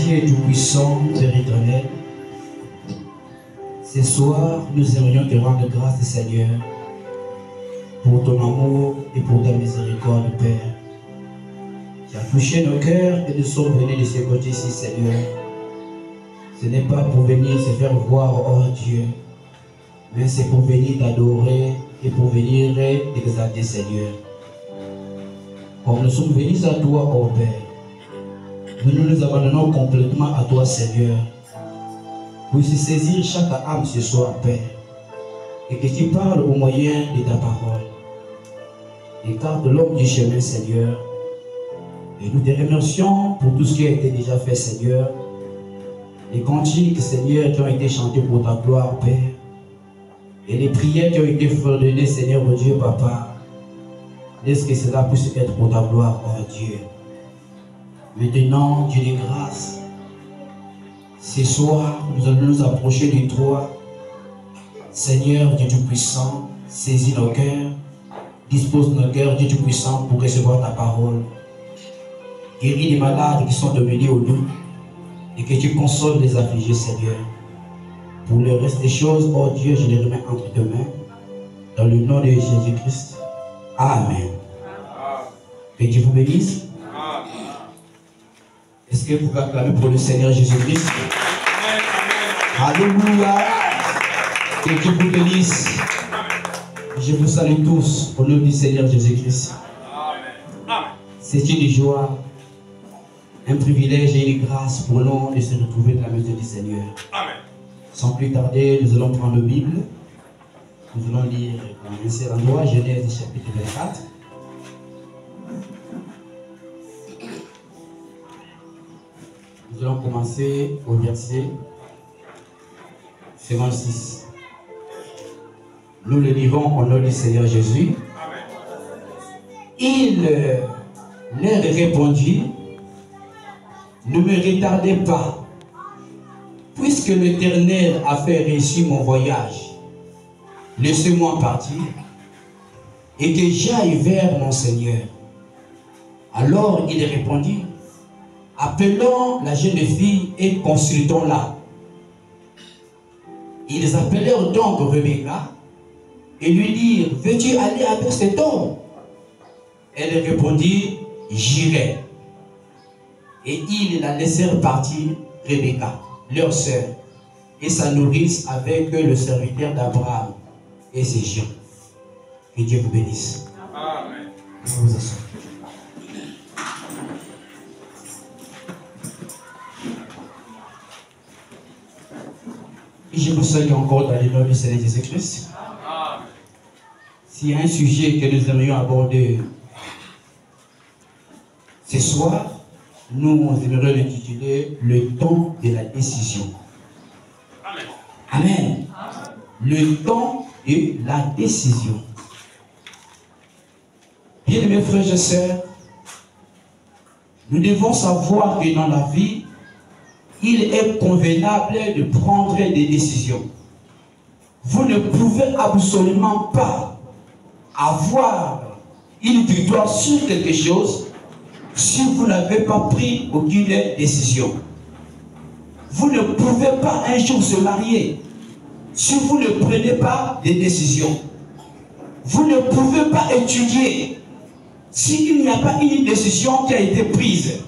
Dieu Tout-Puissant, Père éternel, ce soir, nous aimerions te rendre grâce, Seigneur, pour ton amour et pour ta miséricorde, Père. Tu as touché nos cœurs et nous sommes venus de ce côté-ci, Seigneur. Ce n'est pas pour venir se faire voir, oh Dieu, mais c'est pour venir t'adorer et pour venir t'exalter, Seigneur. Comme nous sommes venus à toi, oh Père, nous nous abandonnons complètement à toi, Seigneur. Puisse saisir chaque âme ce soir, Père, et que tu parles au moyen de ta parole. Écarte l'homme du chemin, Seigneur, et nous te remercions pour tout ce qui a été déjà fait, Seigneur. Les cantiques, Seigneur, qui ont été chantés pour ta gloire, Père, et les prières qui ont été fredonnées, Seigneur, oh Dieu, Papa, laisse que cela puisse être pour ta gloire, oh Dieu. Maintenant, Dieu de grâce, ce soir, nous allons nous approcher de toi. Seigneur, Dieu Tout-Puissant, saisis nos cœurs, dispose nos cœurs, Dieu Tout-Puissant, pour recevoir ta parole. Guéris les malades qui sont devenus au loup et que tu consoles les affligés, Seigneur. Pour le reste des choses, oh Dieu, je les remets entre tes mains. Dans le nom de Jésus-Christ. Amen. Que Dieu vous bénisse. Est-ce que vous acclamez pour le Seigneur Jésus-Christ? Alléluia. Que Dieu vous bénisse. Je vous salue tous au nom du Seigneur Jésus-Christ. C'est une joie, un privilège et une grâce pour nous de se retrouver dans la maison du Seigneur. Amen. Sans plus tarder, nous allons prendre la Bible. Nous allons lire dans un seul endroit, Genèse chapitre 24. Nous allons commencer au verset 56. Nous le livrons au nom du Seigneur Jésus. Amen. Il leur répondit: ne me retardez pas, puisque l'Éternel a fait réussir mon voyage. Laissez-moi partir et que j'aille vers mon Seigneur. Alors il répondit: appelons la jeune fille et consultons-la. Ils appelèrent donc Rebecca et lui dirent: veux-tu aller avec cet homme? Elle répondit: j'irai. Et ils la laissèrent partir, Rebecca, leur sœur, et sa nourrice avec le serviteur d'Abraham et ses chiens. Que Dieu vous bénisse. Amen. Vous asseyez. Et je vous salue encore dans le nom du Seigneur Jésus-Christ. S'il y a un sujet que nous aimerions aborder ce soir, nous aimerions l'intituler le temps de la décision. Amen. Amen. Le temps de la décision. Bien mes frères et sœurs, nous devons savoir que dans la vie, il est convenable de prendre des décisions. Vous ne pouvez absolument pas avoir une victoire sur quelque chose si vous n'avez pas pris aucune décision. Vous ne pouvez pas un jour se marier si vous ne prenez pas des décisions. Vous ne pouvez pas étudier s'il n'y a pas une décision qui a été prise.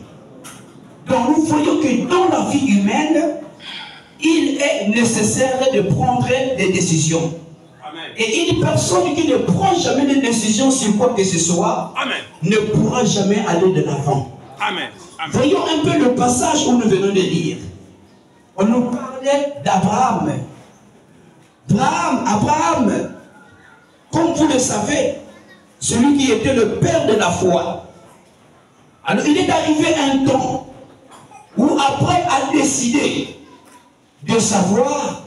Donc nous voyons que dans la vie humaine, il est nécessaire de prendre des décisions. Amen. Et une personne qui ne prend jamais de décision sur quoi que ce soit, amen, ne pourra jamais aller de l'avant. Voyons un peu le passage où nous venons de lire. On nous parlait d'Abraham. Abraham, comme vous le savez, celui qui était le père de la foi. Alors il est arrivé un temps où Abraham a décidé de savoir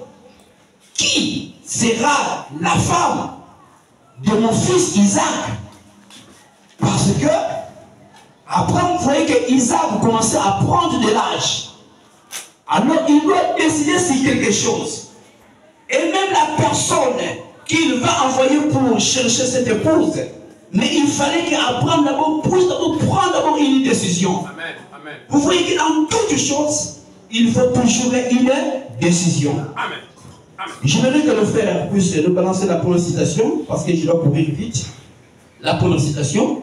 qui sera la femme de mon fils Isaac. Parce que Abraham voyait que Isaac commençait à prendre de l'âge. Alors il doit décider sur quelque chose. Et même la personne qu'il va envoyer pour chercher cette épouse, mais il fallait qu'Abraham puisse prendre d'abord une décision. Amen. Amen. Vous voyez que dans toutes choses, il faut toujours une décision. Amen. Amen. J'aimerais que le frère puisse nous balancer la première citation, parce que je dois courir vite. La première citation.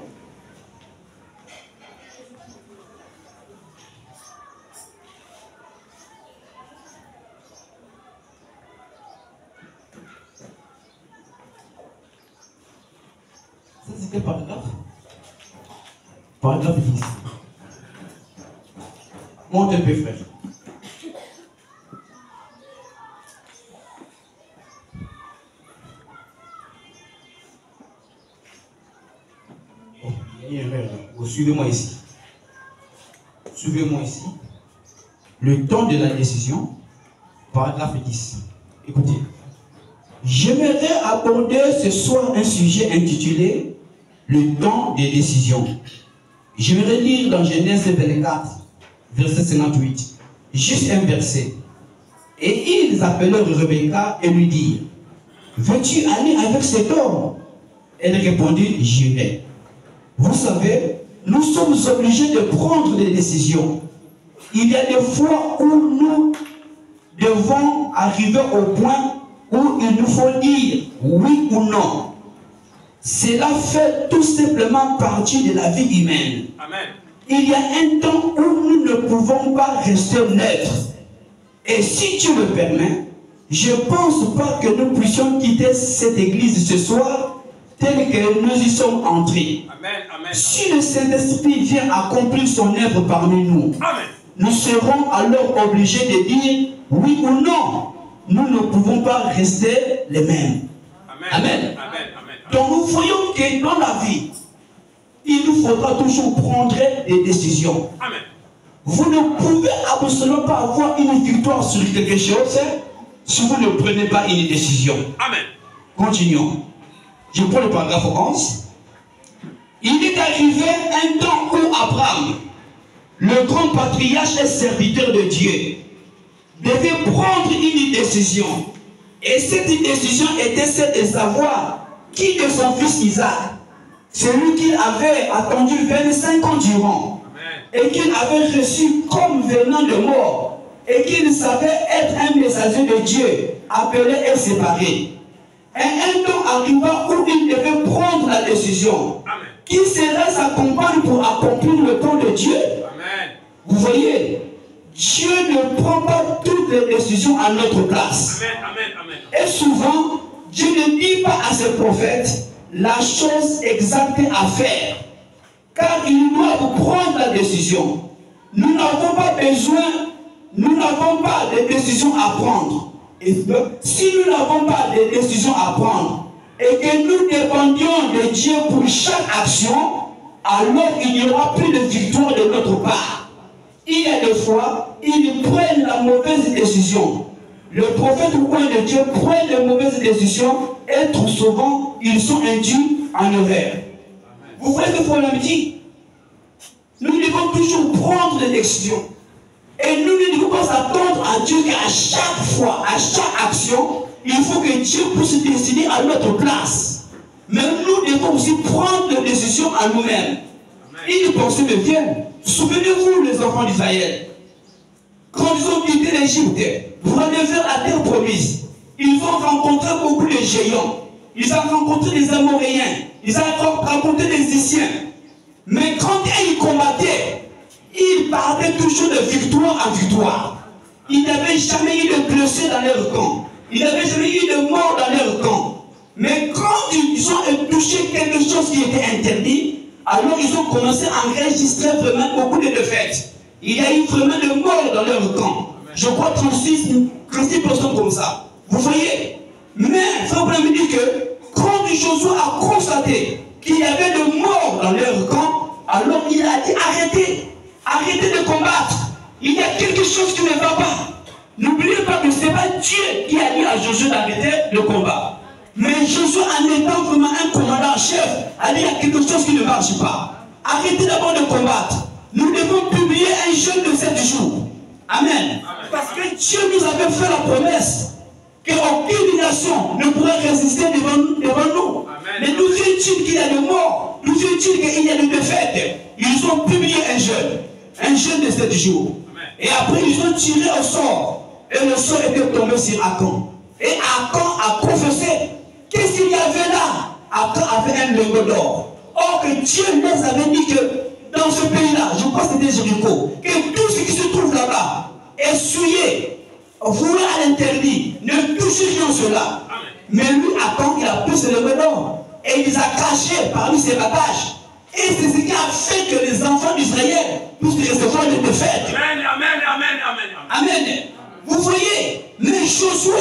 Ça, c'est quel paragraphe? Paragraphe 10. Monte un peu, frère. Suivez-moi ici. Suivez-moi ici. Le temps de la décision, paragraphe 10. Écoutez. J'aimerais aborder ce soir un sujet intitulé le temps des décisions. J'aimerais lire dans Genèse 24, verset 58, juste un verset. Et ils appelèrent Rebecca et lui dirent, veux-tu aller avec cet homme? Elle répondit, j'irai. Vous savez, nous sommes obligés de prendre des décisions. Il y a des fois où nous devons arriver au point où il nous faut dire oui ou non. Cela fait tout simplement partie de la vie humaine. Amen. Il y a un temps où nous ne pouvons pas rester neutres. Et si tu le permets, je ne pense pas que nous puissions quitter cette église ce soir tel que nous y sommes entrés. Amen. Amen. Si le Saint-Esprit vient accomplir son œuvre parmi nous, Amen. nous serons alors obligés de dire oui ou non. Nous ne pouvons pas rester les mêmes. Amen. Amen. Amen. Amen. Donc nous voyons que dans la vie, il nous faudra toujours prendre des décisions. Amen. Vous ne pouvez absolument pas avoir une victoire sur quelque chose si vous ne prenez pas une décision. Amen. Continuons. Je prends le paragraphe 11. Il est arrivé un temps où Abraham, le grand patriarche et serviteur de Dieu, devait prendre une décision. Et cette décision était celle de savoir qui de son fils Isaac, celui qu'il avait attendu 25 ans durant, et qu'il avait reçu comme venant de mort, et qu'il savait être un messager de Dieu, appelé et séparé. Et un temps arriva où il devait prendre la décision. Amen. Qui serait sa compagne pour accomplir le plan de Dieu? Amen. Vous voyez, Dieu ne prend pas toutes les décisions à notre place. Amen. Amen. Amen. Et souvent, Dieu ne dit pas à ses prophètes la chose exacte à faire. Car ils doivent prendre la décision. Nous n'avons pas besoin, nous n'avons pas de décisions à prendre. Et si nous n'avons pas de décisions à prendre, et que nous dépendions de Dieu pour chaque action, alors il n'y aura plus de victoire de notre part. Il y a des fois, ils prennent la mauvaise décision. Le prophète ou de Dieu prennent de mauvaises décisions et trop souvent, ils sont induits en erreur. Vous voyez ce que problème dit? Nous devons toujours prendre des décisions. Et nous ne devons pas attendre à Dieu qu'à chaque fois, à chaque action, il faut que Dieu puisse décider à notre place. Mais nous devons aussi prendre des décisions à nous-mêmes. Une pensée me vient. Souvenez-vous, les enfants d'Israël, quand ils ont quitté l'Égypte pour aller vers la terre promise, ils ont rencontré beaucoup de géants. Ils ont rencontré des Amoréens. Ils ont rencontré des Égyptiens. Mais quand ils combattaient, ils partaient toujours de victoire en victoire. Ils n'avaient jamais eu de blessés dans leur camp. Ils n'avaient jamais eu de mort dans leur camp. Mais quand ils ont touché quelque chose qui était interdit, alors ils ont commencé à enregistrer vraiment beaucoup de défaites. Il y a eu vraiment de morts dans leur camp. Je crois 36 personnes comme ça. Vous voyez? Mais il faut vraiment dire que quand Josué a constaté qu'il y avait de morts dans leur camp, alors il a dit arrêtez. Arrêtez de combattre. Il y a quelque chose qui ne va pas. N'oubliez pas que ce n'est pas Dieu qui a dit à Josué d'arrêter le combat. Mais Josué, en étant vraiment un commandant en chef, a dit il y a quelque chose qui ne marche pas. Arrêtez d'abord de combattre. Nous devons publier un jeûne de 7 jours. Amen. Parce que Dieu nous avait fait la promesse qu'aucune nation ne pourrait résister devant nous. Mais nous dit-il qu'il y a de morts. Nous dit-il qu'il y a de défaites. Ils ont publié un jeûne de 7 jours. Et après, ils ont tiré au sort. Et le sort était tombé sur Akan. Et Akan a confessé. Qu'est-ce qu'il y avait là? Akan avait un lingot d'or. Or que Dieu nous avait dit que dans ce pays-là, je crois que c'était Jéricho, que tout ce qui se trouve là-bas est souillé, voué à l'interdit, ne touchez rien cela. Mais lui, Akan, il a pris ce lingot d'or. Et il les a cachés parmi ses bagages. Et c'est ce qui a fait que les enfants d'Israël puissent recevoir une défaite. Amen, amen, amen, amen. Amen. Vous voyez, mais Josué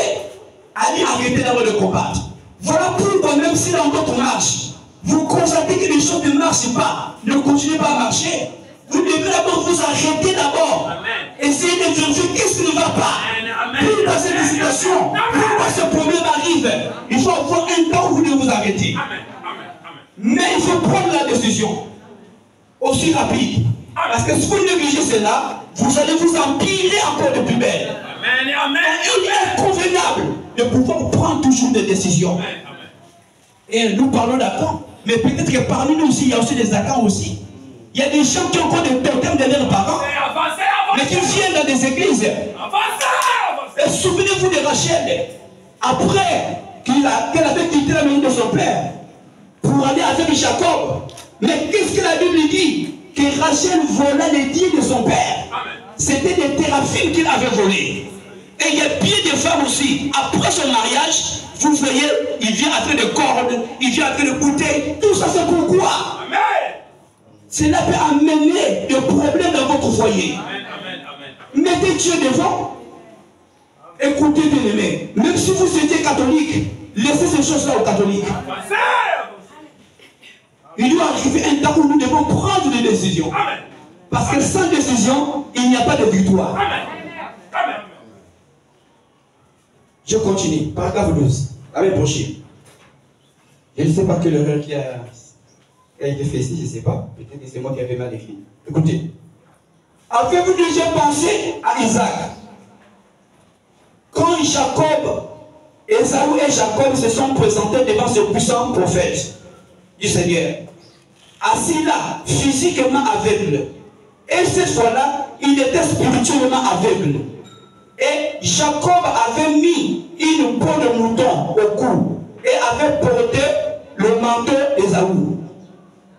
a dit arrêtez d'abord de combattre. Voilà pourquoi même si dans votre marche, vous constatez que les choses ne marchent pas, ne continuez pas à marcher. Vous devez d'abord vous arrêter d'abord. Essayez de vérifier qu'est-ce qui ne va pas. Pourquoi cette situation, pourquoi ce problème arrive. Il faut avoir un temps où vous devez vous arrêter. Mais il faut prendre la décision aussi rapide. Parce que si vous négligez cela, vous allez vous empirer encore de plus belle. Il est inconvéniable de pouvoir prendre toujours des décisions. Et nous parlons d'Akan. Mais peut-être que parmi nous aussi, il y a aussi des Akans aussi. Il y a des gens qui ont encore des totems derrière leurs parents. Mais qui viennent dans des églises. Et souvenez-vous de Rachel. Après qu'elle avait quitté la maison de son père pour aller avec Jacob. Mais qu'est-ce que la Bible dit? Que Rachel vola les dîmes de son père. C'était des téraphimes qu'il avait volés. Et il y a bien des femmes aussi. Après son mariage, vous voyez, il vient avec des cordes, il vient avec des bouteilles. Tout ça, c'est pourquoi? Cela peut amener des problèmes dans votre foyer. Mettez Dieu devant. Écoutez, bien aimé. Même si vous étiez catholique, laissez ces choses-là aux catholiques. Il doit arriver un temps où nous devons prendre des décisions. Parce que sans décision, il n'y a pas de victoire. Je continue. Paragraphe 12. Avec prochain. Je ne sais pas quelle erreur qui a été faite ici, je ne sais pas. Peut-être que c'est moi qui avais mal écrit. Écoutez. Avez-vous déjà pensé à Isaac? Quand Jacob, Ésaü et Jacob se sont présentés devant ce puissant prophète du Seigneur, assis là, physiquement aveugle. Et cette fois-là, il était spirituellement aveugle. Et Jacob avait mis une peau de mouton au cou et avait porté le manteau d'Ésaü,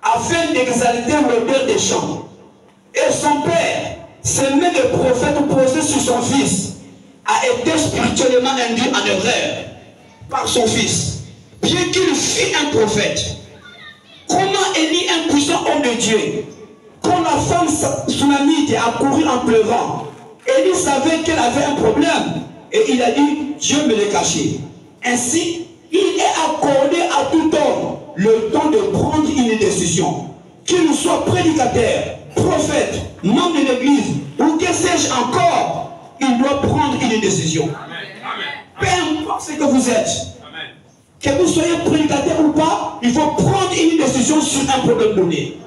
afin d'exalter l'odeur des champs. Et son père, semé de prophètes posés sur son fils, a été spirituellement induit en erreur par son fils, bien qu'il fût un prophète. Comment Élie, un puissant homme de Dieu, quand la femme sunamite a couru en pleurant, Élie savait qu'elle avait un problème et il a dit, Dieu me l'a caché. Ainsi, il est accordé à tout homme le temps de prendre une décision. Qu'il soit prédicateur, prophète, membre de l'église ou que sais-je encore, il doit prendre une décision. Peu importe ce que vous êtes, que vous soyez prédicateur ou pas, il faut prendre une décision sur un problème donné.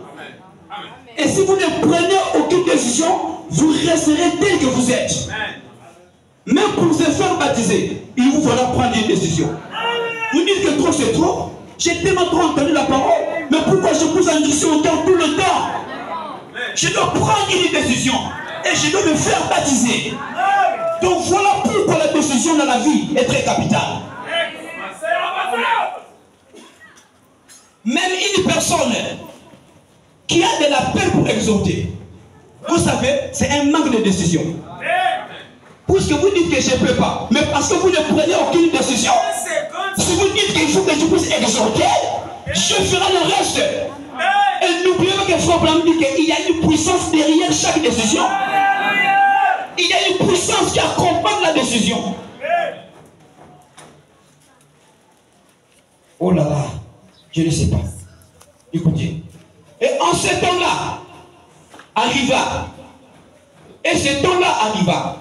Et si vous ne prenez aucune décision, vous resterez tel que vous êtes. Même pour se faire baptiser, il vous faudra prendre une décision. Vous dites que trop c'est trop. J'ai tellement trop entendu la parole. Mais pourquoi je pousse la décision autant tout le temps? Je dois prendre une décision. Et je dois me faire baptiser. Donc voilà pourquoi la décision dans la vie est très capitale. Même une personne qui a de la peine pour exhorter, vous savez, c'est un manque de décision. Puisque vous dites que je ne peux pas, mais parce que vous ne prenez aucune décision. Si vous dites qu'il faut que je puisse exhorter, je ferai le reste. Et n'oubliez pas que Frère Branham dit qu'il y a une puissance derrière chaque décision. Il y a une puissance qui accompagne la décision. Oh là là, je ne sais pas. Écoutez. Et en ce temps-là, arriva. Et ce temps-là arriva.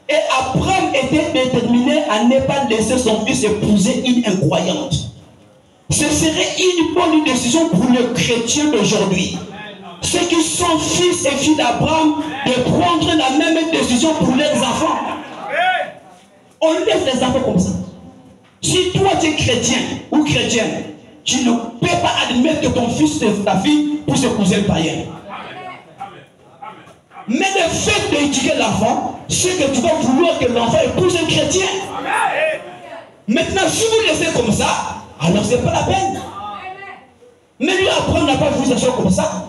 Et Abraham était déterminé à ne pas laisser son fils épouser une incroyante. Ce serait une bonne décision pour le chrétien d'aujourd'hui. Ceux qui sont fils et filles d'Abraham, de prendre la même décision pour leurs enfants. On laisse les enfants comme ça. Si toi tu es chrétien ou chrétienne, tu ne peux pas admettre que ton fils et ta fille puissent épouser le païen. Mais le fait d'éduquer l'enfant, c'est que tu vas vouloir que l'enfant épouse un chrétien. Maintenant, si vous laissez comme ça, alors ce n'est pas la peine. Mais lui apprendre n'a pas voulu s'asseoir comme ça.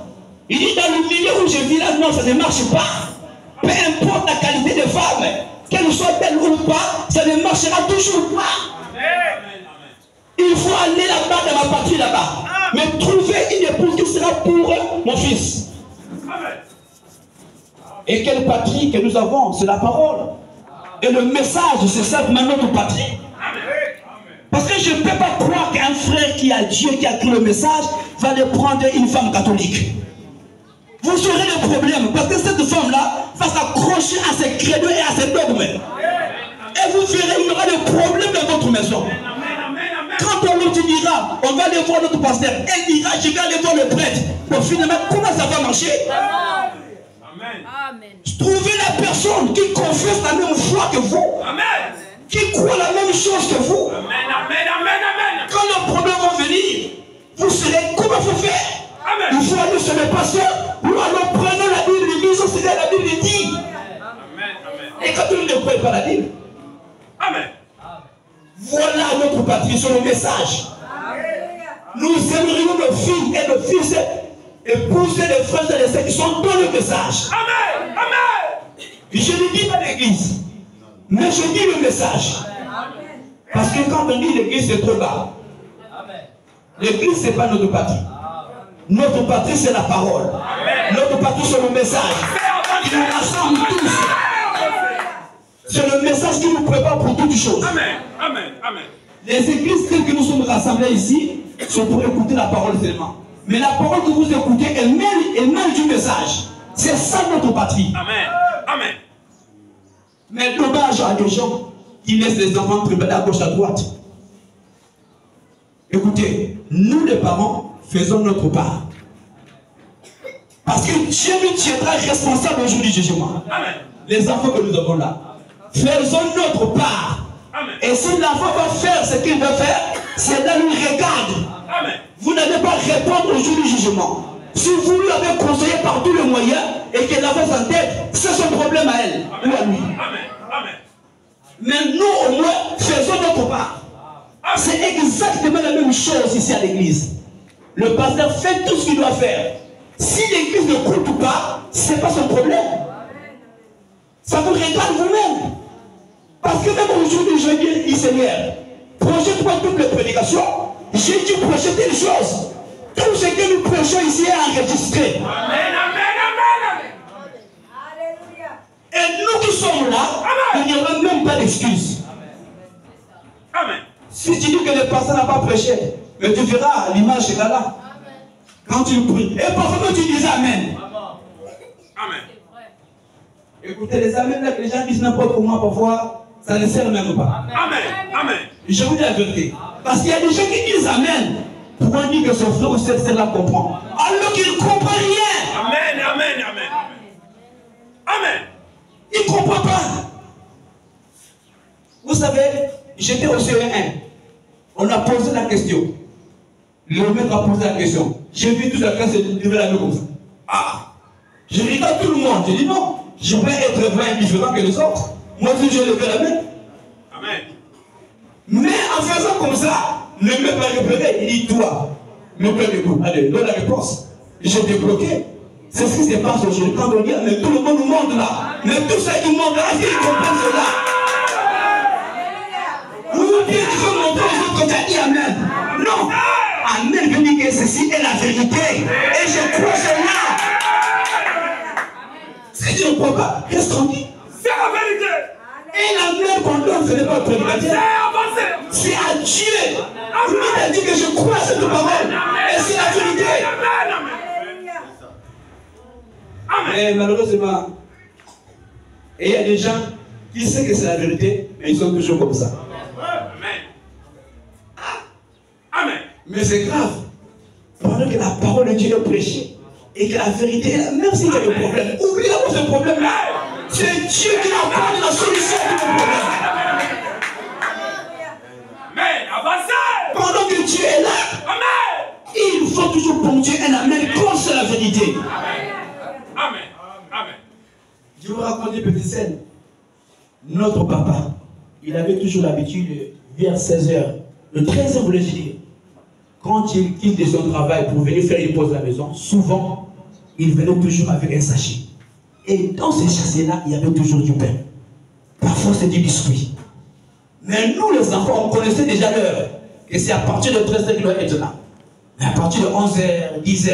Il dit dans le milieu où je vis là, non, ça ne marche pas. Peu importe la qualité de femme, qu'elle soit belle ou pas, ça ne marchera toujours pas. Il faut aller là-bas dans ma patrie là-bas. Mais trouver une épouse qui sera pour mon fils. Et quelle patrie que nous avons, c'est la parole. Et le message, c'est simplement notre patrie. Parce que je ne peux pas croire qu'un frère qui a Dieu, qui a écrit le message, va aller prendre une femme catholique. Vous aurez le problème, parce que cette femme-là va s'accrocher à ses credos et à ses dogmes. Et vous verrez, il y aura des problèmes dans votre maison. Quand on nous dira, on va aller voir notre pasteur, elle dira, je vais aller voir le prêtre. Donc finalement, comment ça va marcher? Amen. Trouvez la personne qui confesse la même foi que vous. Amen. Qui croit la même chose que vous. Amen. Quand le problème va venir, vous serez comment il faut faire. Amen. Il faut aller sur le pasteur. Nous allons prendre la Bible, disons ce que la Bible dit. Amen. Et quand vous ne croyez pas la Bible, Amen. Voilà notre patrie sur le message. Amen. Nous aimerions nos filles et nos fils épouser les frères et les sœurs qui sont dans le message. Amen. Amen. Je ne dis pas l'église, mais je dis le message. Amen. Parce que quand on dit l'église, c'est trop bas. L'église, ce n'est pas notre patrie. Notre patrie, c'est la parole. Amen. Notre patrie, c'est le message. Il nous rassemble tous. C'est le message qui nous prépare pour toutes choses. Amen. Amen. Amen. Les églises telles que nous sommes rassemblés ici, sont pour écouter la parole seulement. Mais la parole que vous écoutez est même du message. C'est ça notre patrie. Amen. Amen. Mais dommage à des gens qui laissent les enfants trimballer à gauche à droite. Écoutez, nous les parents faisons notre part. Parce que Dieu nous tiendra responsable au jour du jugement. Amen. Les enfants que nous avons là, faisons notre part. Amen. Et si l'enfant va faire ce qu'il veut faire, c'est là lui regarde. Amen. Vous n'allez pas répondre au jour du jugement. Si vous lui avez conseillé par tous les moyens et qu'elle avance en tête, c'est son problème à elle. Amen. Ou à lui. Amen. Amen. Mais nous au moins faisons notre part. C'est exactement la même chose ici à l'église. Le pasteur fait tout ce qu'il doit faire. Si l'église ne compte pas, ce n'est pas son problème. Ça vous regarde vous-même. Parce que même aujourd'hui, je dis, Seigneur, projette-moi toutes les prédications. J'ai dû projeter telle chose. Tout ce que nous prêchons ici est enregistré. Amen, amen, amen. Alléluia. Et nous qui sommes là, amen, il n'y aura même pas d'excuses. Amen. Si tu dis que le pasteur n'a pas prêché, mais tu verras l'image est là. Quand tu pries. Et parfois tu dis Amen. Amen. Écoutez, les amens là que les gens disent n'importe comment, parfois, ça ne sert même pas. Amen. Amen. Je vous dis la vérité. Parce qu'il y a des gens qui disent Amen pour dire que son frère ou cette sœur là comprend. Alors qu'il ne comprend rien. Amen, amen, amen. Amen. Il ne comprend pas. Vous savez, j'étais au CE1. On a posé la question. Le maître a posé la question. J'ai vu toute la classe se lever la main comme ça. Ah. Je regarde tout le monde. Je dis non. Je vais être vraiment différent que les autres. Moi aussi, je levé la main. Amen. Mais en faisant comme ça, le maître a repéré. Il dit toi, me plaît le coup. Allez, donne la réponse. J'étais bloqué. C'est ce qui se passe aujourd'hui. Quand on dit, mais tout le monde nous montre là. Mais tout ça, ils montrent là. Ils comprennent cela. Ou bien tu veux montrer aux autres quand tu as dit Amen. Non. Amen veut dire que ceci est la vérité. Et je crois cela. Si tu ne crois pas, qu'est-ce qu'on dit? C'est la vérité. Et l'amen qu'on donne, ce n'est pas pour c'est à Dieu. Lui a dit que je crois à cette parole. Et c'est la vérité. Mais malheureusement, il y a des gens qui savent que c'est la vérité, mais ils sont toujours comme ça. Amen. Mais c'est grave. Pendant que la parole de Dieu est prêchée et que la vérité est là, même s'il y a des problèmes, oubliez ce problème-là. C'est Dieu qui apporte la solution à tous les problèmes. Amen. Avancez. Pendant que Dieu est là, amen, il faut toujours ponctuer un amen quand c'est la vérité. Amen. Amen. Amen. Je vous raconte une petite scène. Notre papa, il avait toujours l'habitude, vers 16h, le 13h, voulais dire, quand il quitte de son travail pour venir faire une pause à la maison, souvent, il venait toujours avec un sachet. Et dans ces sachets-là, il y avait toujours du pain. Parfois, c'est du biscuit. Mais nous, les enfants, on connaissait déjà l'heure. Et c'est à partir de 13h qu'il doit être là. Mais à partir de 11h, 10h,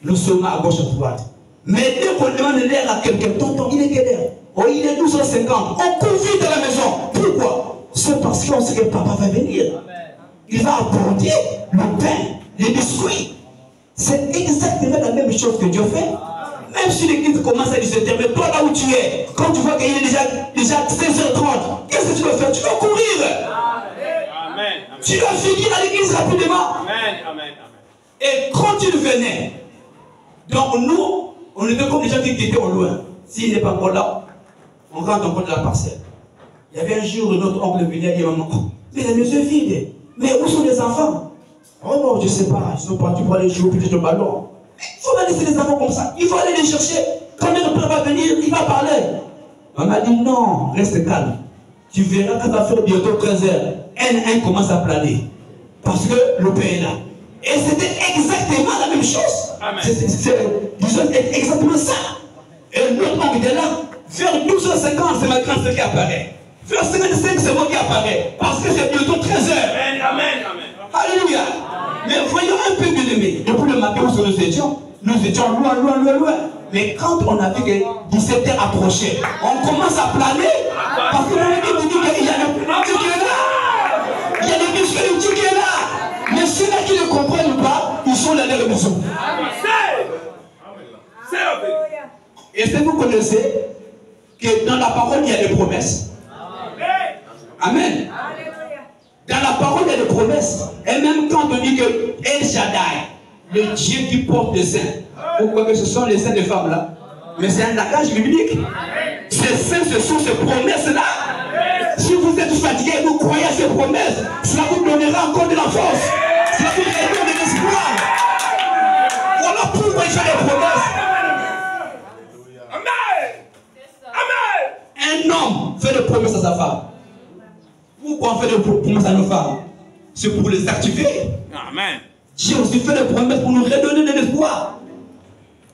nous sommes à gauche et à droite. Mais dès qu'on demande l'air à quelqu'un, tonton, il est quelle heure? Oh, il est 12h50. On court vite à la maison. Pourquoi? C'est parce qu'on sait que papa va venir. Il va apporter le pain, les biscuits. C'est exactement la même chose que Dieu fait. Même si l'église commence à 17h, mais toi là où tu es, quand tu vois qu'il est déjà 16h30, qu'est-ce que tu vas faire? Tu vas courir. Amen. Tu vas finir à l'église rapidement. Amen. Et quand il venait, donc nous, on était comme les gens qui étaient au loin. S'il n'est pas encore là, on rentre encore de la parcelle. Il y avait un jour, notre oncle venait et dit, maman, mais la maison est vide. Mais où sont les enfants? Oh non, je ne sais pas. Ils sont partis pour aller jouer peut-être le ballon. Il faut pas laisser les enfants comme ça. Il faut aller les chercher. Quand le père va venir, il va parler. On m'a dit non, reste calme. Tu verras quand ça fait bientôt 13h. N1 commence à planer. Parce que le père est là. Et c'était exactement la même chose. Disons exactement ça. Et l'autre homme était là. Vers 12h50, c'est ma grande sœur qui apparaît. Vers 55, c'est moi qui apparaît. Parce que c'est bientôt 13h. Amen. Alléluia. Mais voyons un peu, bien aimé. Depuis le matin où nous étions loin. Mais quand on a vu que 17h approchait, on commence à planer. Parce que l'on dit qu'il y a le petit qui est là. Il y a le biscuit qui est là. Mais ceux-là qui ne comprennent pas, ils sont dans leur maison. Et est-ce que vous connaissez que dans la parole, il y a des promesses? Amen. Dans la parole, il y a des promesses. Et même quand on dit que El Shaddai, le Dieu qui porte les seins, vous croyez que ce sont les seins des femmes là? Mais c'est un langage biblique. Ces seins, ce sont ces promesses-là. Si vous êtes fatigué et vous croyez à ces promesses, cela vous donnera encore de la force. Cela vous donnera de l'espoir. Voilà pourquoi il fait des promesses. Un homme fait des promesses à sa femme. Pourquoi on fait des promesses à nos femmes? C'est pour les activer. Amen. Dieu aussi fait des promesses pour nous redonner de l'espoir.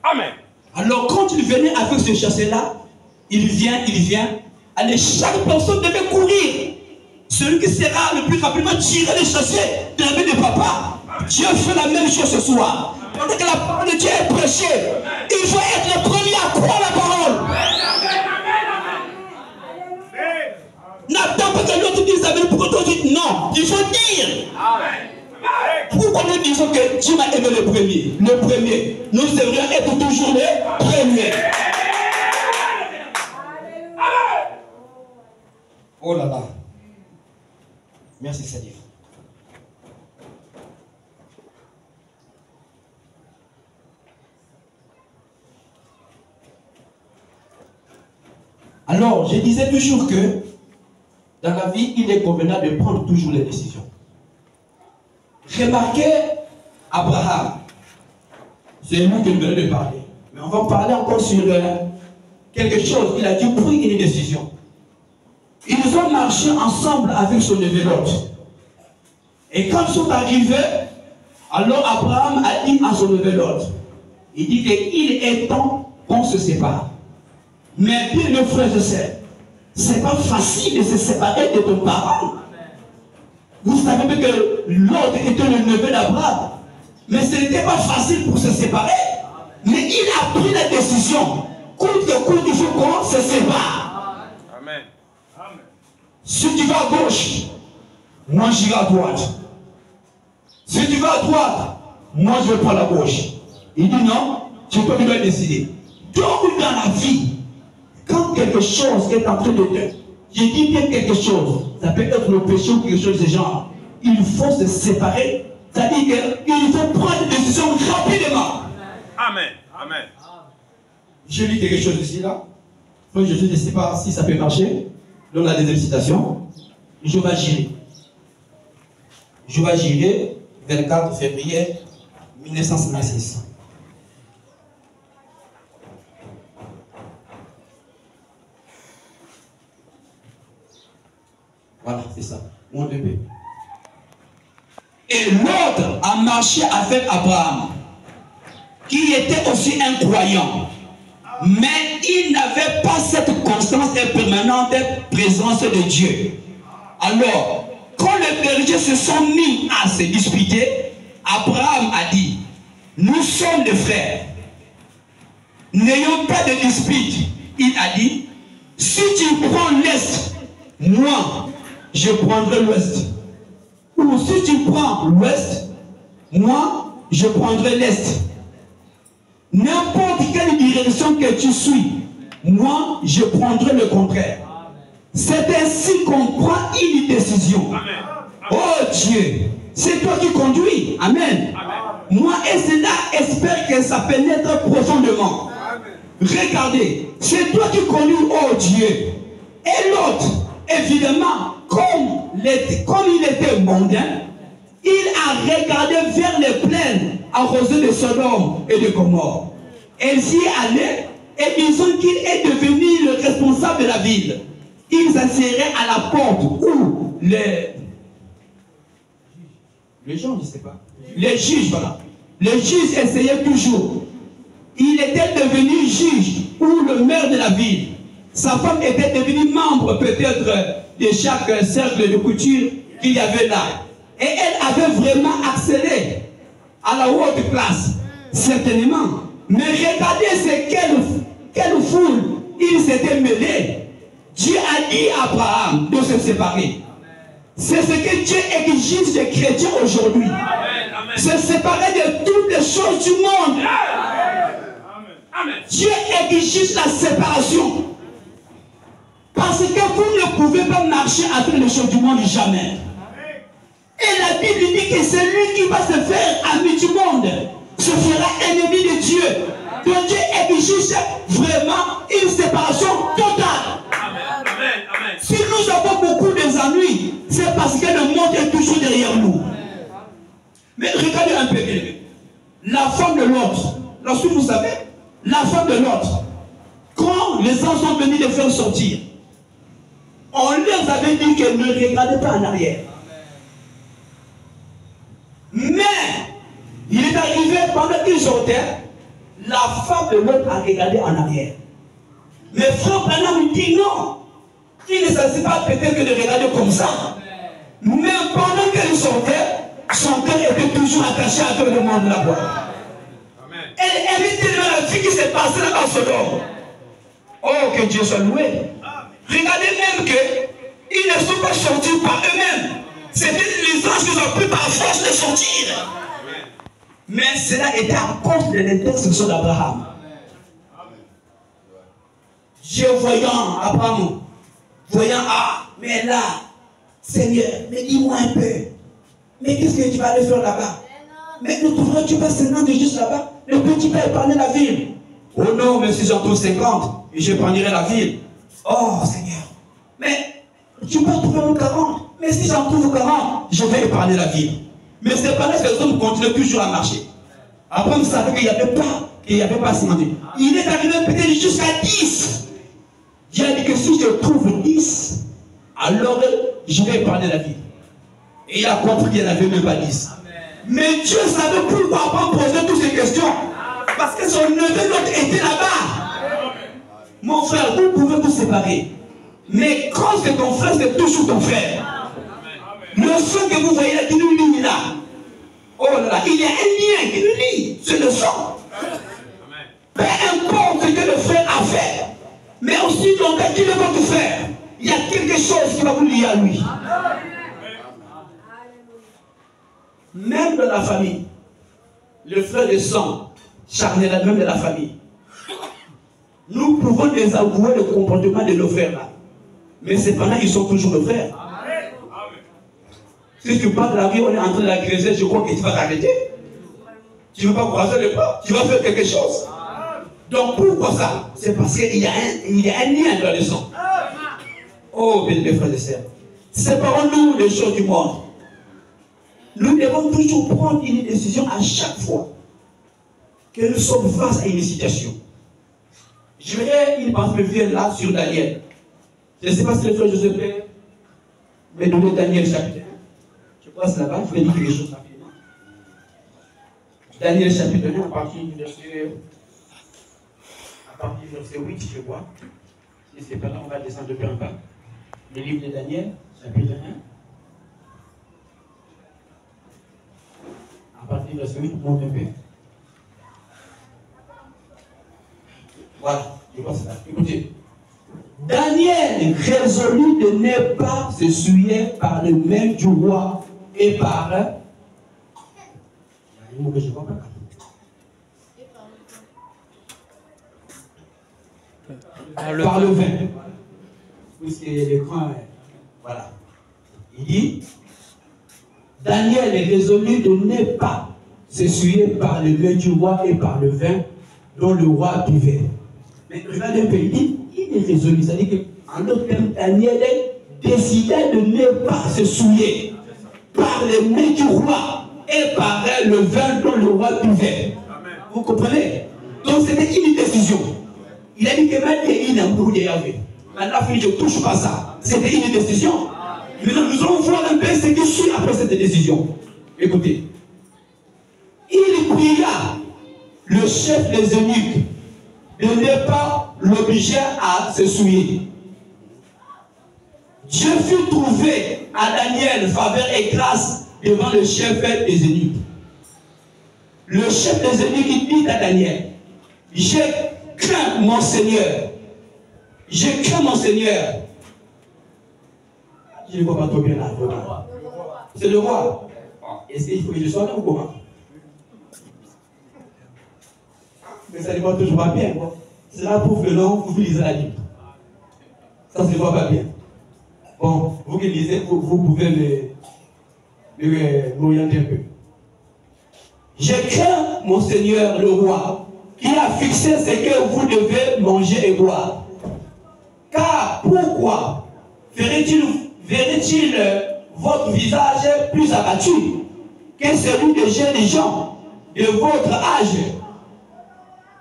Amen. Alors quand il venait avec ce chassé-là, il vient. Allez, chaque personne devait courir. Celui qui sera le plus rapidement tiré les chassés de la main de papa. Dieu fait la même chose ce soir. Pendant que la parole de Dieu est prêchée, il faut être le premier à croire la parole. N'attends pas que l'autre dise Amen pour que toi tu dises non. Il faut dire. Pourquoi nous disons que Dieu m'a aimé le premier? Le premier. Nous devrions être toujours les premiers. Oh là là. Merci Seigneur. Alors, je disais toujours que dans la vie, il est convenable de prendre toujours les décisions. Remarquez Abraham. C'est lui qui venait de parler. Mais on va parler encore sur quelque chose. Il a dû prendre une décision. Ils ont marché ensemble avec son neveu Lot. Et quand ils sont arrivés, alors Abraham a dit à son neveu Lot, il dit qu'il est temps qu'on se sépare. Mais bien mes frères et sœurs, c'est pas facile de se séparer de ton parent. Vous savez que Lot était le neveu d'Abraham. Mais ce n'était pas facile pour se séparer. Mais il a pris la décision. Coûte que coûte, il faut qu'on se sépare. Amen. Si tu vas à gauche, moi j'irai à droite. Si tu vas à droite, moi je vais prendre la gauche. Il dit non, c'est toi qui dois décider. Donc dans la vie, quand quelque chose est en train de te... Je dis bien quelque chose, ça peut être le péché ou quelque chose de ce genre. Il faut se séparer. C'est-à-dire qu'il faut prendre une décision rapidement. Amen. Amen. Je lis quelque chose ici, là. Je ne sais pas si ça peut marcher. Donc, on a des citations. Je vais gérer. 24 février 1956. Voilà, c'est ça. Mon bébé. Et l'autre a marché avec Abraham, qui était aussi un croyant. Mais il n'avait pas cette constance et permanente présence de Dieu. Alors, quand les bergers se sont mis à se disputer, Abraham a dit, nous sommes des frères. N'ayons pas de dispute. Il a dit, si tu prends l'Est, moi, je prendrai l'Ouest. Ou si tu prends l'Ouest, moi, je prendrai l'Est. N'importe quelle direction que tu suis, moi, je prendrai le contraire. C'est ainsi qu'on prend une décision. Amen. Oh Dieu, c'est toi qui conduis. Amen. Amen. Moi et cela, espère que ça pénètre profondément. Amen. Regardez, c'est toi qui conduis, oh Dieu. Et l'autre, évidemment, comme il était mondain, il a regardé vers les plaines arrosées de Sodome et de Gomorrhe. Et il s'y est allé et disant qu'il est devenu le responsable de la ville. Il s'asserait à la porte où les gens, je ne sais pas, les juges, voilà. Les juges essayaient toujours. Il était devenu juge ou le maire de la ville. Sa femme était devenue membre peut-être de chaque cercle de couture qu'il y avait là. Et elle avait vraiment accédé à la haute place, certainement. Mais regardez quelle foule il s'était mêlé. Dieu a dit à Abraham de se séparer. C'est ce que Dieu exige des chrétiens aujourd'hui. Se séparer de toutes les choses du monde. Amen. Dieu exige la séparation. Parce que vous ne pouvez pas marcher avec les choses du monde jamais. Et la Bible dit que celui qui va se faire ami du monde se fera ennemi de Dieu. Donc Dieu exige vraiment une séparation totale. Amen. Si nous avons beaucoup d'ennuis, c'est parce que le monde est toujours derrière nous. Mais regardez un peu, la femme de l'autre, lorsque vous savez, la femme de l'autre, quand les gens sont venus les faire sortir, on leur avait dit qu'elle ne regardait pas en arrière. Mais il est arrivé pendant qu'ils sortaient, la femme de l'autre a regardé en arrière. Mais frère Branham me dit non. Il ne s'agit pas peut-être que de regarder comme ça. Mais pendant qu'elle sortait, son cœur était toujours attaché avec le monde là-bas. Elle était dans la vie qui s'est passée là-bas sur l'homme. Oh, que Dieu soit loué. Regardez même qu'ils ne sont pas sortis par eux-mêmes. C'était les anges qui ont pris par force de sortir. Mais cela était à cause de l'intercession d'Abraham. Dieu voyant Abraham, voyant, mais là, Seigneur, mais dis-moi un peu. Mais qu'est-ce que tu vas aller faire là-bas? Mais ne trouveras-tu pas 50 juste là-bas? Le petit père épargner la ville. Oh non, mais si j'en trouve 50, j'épargnerai la ville. Oh Seigneur, mais tu peux trouver 40. Mais si j'en trouve 40, je vais épargner la ville. Mais c'est pas là que les hommes continuent toujours à marcher. Après, vous savez qu'il n'y avait pas 50. Il est arrivé peut-être jusqu'à 10. Dieu a dit que si je trouve 10, alors je vais épargner la ville. Et il a compris qu'il n'y en avait même pas 10. Mais Dieu savait pourquoi Abraham posait toutes ces questions. Parce que son neveu était là-bas. Mon frère, vous pouvez vous séparer. Mais quand c'est ton frère, c'est toujours ton frère. Le sang que vous voyez là, qui nous lie là. Oh là là, il y a un lien qui nous lie. C'est le sang. Peu importe ce que le frère a fait. Mais aussi, donc, qui est votre frère, il y a quelque chose qui va vous lier à lui. Même dans la famille, le frère de sang, charnel même de la famille, nous pouvons désavouer le comportement de nos frères là. Mais cependant, ils sont toujours nos frères. Si tu pars de la vie, on est en train d'agresser, je crois que tu vas t'arrêter. Tu ne veux pas croiser le pas, tu vas faire quelque chose. Donc pourquoi ça? C'est parce qu'il y a un lien dans le sang. Oh, bien frères et sœurs, séparons-nous des choses du monde. Nous devons toujours prendre une décision à chaque fois que nous sommes face à une situation. Je verrai une pensée me vient là sur Daniel. Je ne sais pas si le frère Joseph Mais donner Daniel chapitre 1. Je crois que c'est là-bas, je vais dire quelque chose rapidement. Daniel chapitre 1, à partir du verset 8, je crois. Si ce n'est pas là, on va descendre de peu en bas. Le livre de Daniel, chapitre 1. À partir du verset 8, monte un peu. Voilà, je crois que c'est là. Écoutez. Daniel résolut de ne pas se souiller par le main du roi et par... Il y a un mot que je ne vois pas. Par le vin. Puisque l'écran... Voilà. Il dit, Daniel résolut de ne pas se souiller par le main du roi et par le vin dont le roi buvait. Mais regardez un peu, il dit, il est résolu. C'est-à-dire qu'en d'autres termes, Daniel décidait de ne pas se souiller par les mains du roi et par le vin dont le roi buvait. Vous comprenez? Donc c'était une décision. Il a dit que maintenant il n'a pas de Yahvé. Maintenant, je ne touche pas ça. C'était une décision. Maintenant, nous allons voir un peu ce qui suit après cette décision. Écoutez. Il pria le chef des eunuques de ne pas l'obliger à se souiller. Dieu fut trouvé à Daniel faveur et grâce devant le chef des eunuques. Le chef des eunuques dit à Daniel, j'ai craint mon Seigneur. J'ai craint mon Seigneur. Je ne vois pas trop bien là. C'est le roi. Est-ce qu'il faut que je sois là ou comment? Mais ça ne va toujours pas bien. Cela prouve que non, vous lisez la Bible. Ça ne se voit pas bien. Bon, vous qui lisez, vous pouvez m'orienter un peu. Je crains mon Seigneur le roi, qui a fixé ce que vous devez manger et boire. Car pourquoi verrait-il votre visage plus abattu que celui de jeunes gens de votre âge?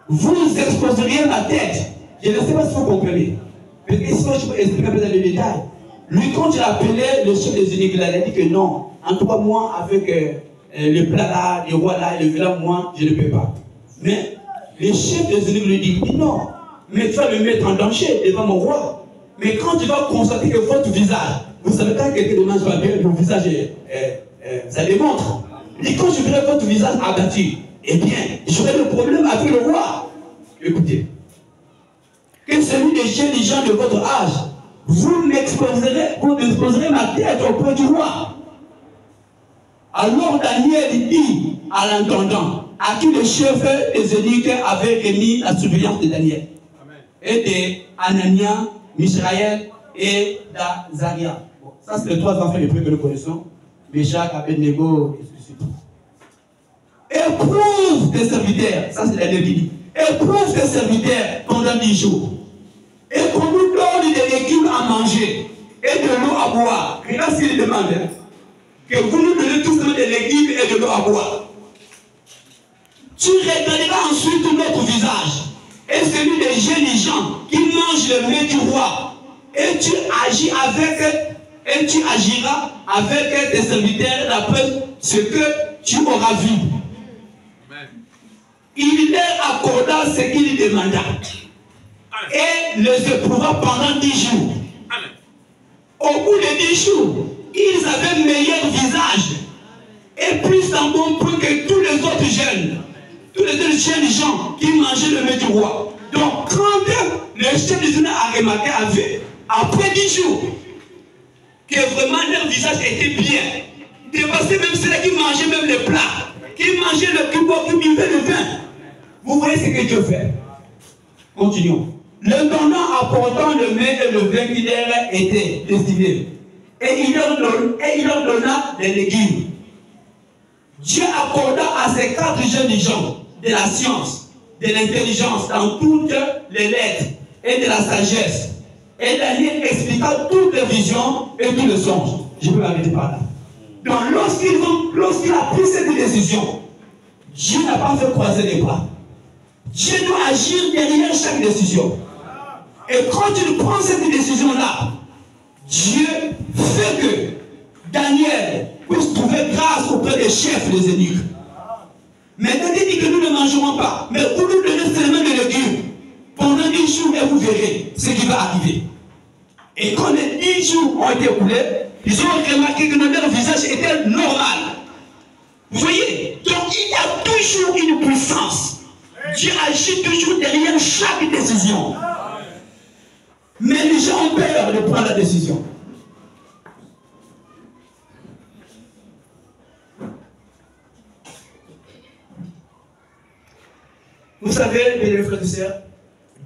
Vous exposeriez ma tête. Je ne sais pas si vous comprenez. Parce que si je peux expliquer un peu dans les détails. Lui, quand il a appelé le chef des eunuques, il a dit que non. En tout cas, moi, avec le plat là, le roi là, et le vin, moi, je ne peux pas. Mais le chef des eunuques lui dit non. Mais tu vas me mettre en danger devant mon roi. Mais quand tu vas constater que votre visage, vous savez quand quelqu'un de mange pas bien, mon visage, ça démontre. Et quand je verrai votre visage abattu, eh bien, j'aurai le problème avec le roi. Écoutez, que celui des jeunes gens de votre âge, vous exposerez ma tête auprès du roi. Alors Daniel dit à l'intendant, à qui le chef des eunuques avait remis la surveillance de Daniel. Amen. Et de Anania, Mishaël et d'Azaria. Bon, ça, c'est les trois enfants les plus que nous connaissons. Meshach, Abednego et ceci. Éprouve tes serviteurs, ça c'est Daniel qui dit. Éprouve tes serviteurs pendant 10 jours. Et qu'on nous donne des légumes à manger et de l'eau à boire. Regarde ce qu'il demande. Hein. Que vous nous donnez tous des légumes et de l'eau à boire. Tu regarderas ensuite notre visage et celui des jeunes gens qui mangent le mets du roi. Et tu agiras avec tes serviteurs d'après ce que tu auras vu. Il leur accorda ce qu'il demanda. Et les éprouva pendant 10 jours. Au bout de 10 jours, ils avaient meilleur visage et plus en bon point que tous les autres jeunes. Tous les autres jeunes gens qui mangeaient le mets du roi. Donc quand le chef des eunuques a remarqué après 10 jours que vraiment leur visage était bien, dépassé même ceux qui mangeaient même les plats, qui mangeaient le cubo, qui buvaient le vin. Vous voyez ce que Dieu fait. Continuons. L'intendant apportant le mets et le vin qui leur était destiné. Et il leur donna des légumes. Dieu accorda à ces 4 jeunes gens de la science, de l'intelligence dans toutes les lettres et de la sagesse. Et Daniel expliqua toutes les visions et tous les songes. Je peux m'arrêter par là. Donc lorsqu'il a pris cette décision, Dieu n'a pas fait croiser les bras. Dieu doit agir derrière chaque décision. Et quand il prend cette décision-là, Dieu fait que Daniel puisse trouver grâce auprès des chefs des eunuques. Maintenant, il dit que nous ne mangerons pas, mais vous nous donnez seulement des légumes pendant 10 jours et vous verrez ce qui va arriver. Et quand les 10 jours ont été écoulés, ils ont remarqué que leur visage était normal. Vous voyez? Donc il y a toujours une puissance. Dieu agit toujours derrière chaque décision. Mais les gens ont peur de prendre la décision. Vous savez, mes frères et sœurs,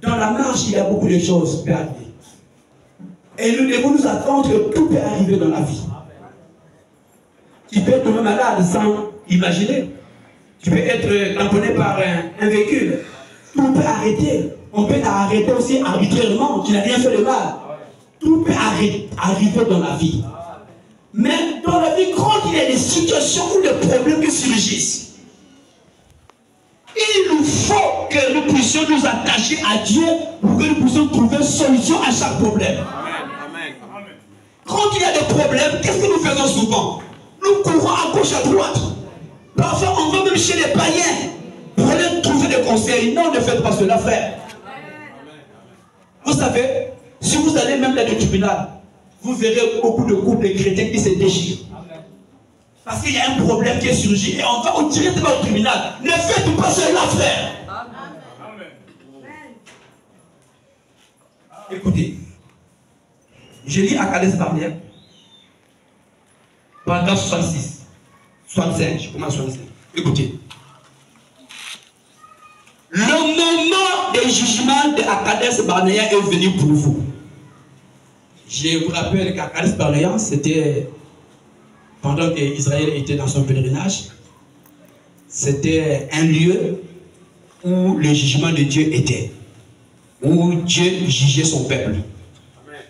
dans la marche, il y a beaucoup de choses qui peuvent arriver. Et nous devons nous attendre que tout peut arriver dans la vie. Tu peux tomber malade sans imaginer. Tu peux être tamponné par un véhicule. Tout peut arrêter. On peut t'arrêter aussi arbitrairement. Tu n'as rien fait de mal. Tout peut arriver dans la vie. Mais dans la vie, quand il y a des situations ou des problèmes qui surgissent, il nous faut que nous puissions nous attacher à Dieu pour que nous puissions trouver solution à chaque problème. Amen. Quand il y a des problèmes, qu'est-ce que nous faisons souvent? Nous courons à gauche, à droite. Parfois, on va même chez les païens pour aller trouver des conseils. Non, ne faites pas cela, frère. Vous savez, si vous allez même dans le tribunal, vous verrez beaucoup de couples chrétiens qui se déchirent. Parce qu'il y a un problème qui est surgi et on va directement au tribunal. Ne faites pas cela, frère. Amen. Écoutez, je lis à Cades Barnier, paragraphe 66, 65, je commence 65. Écoutez. Le moment des jugements de Cades Barnier est venu pour vous. Je vous rappelle qu'à Cades Barnier, c'était pendant qu'Israël était dans son pèlerinage, c'était un lieu où le jugement de Dieu était, où Dieu jugeait son peuple. Amen.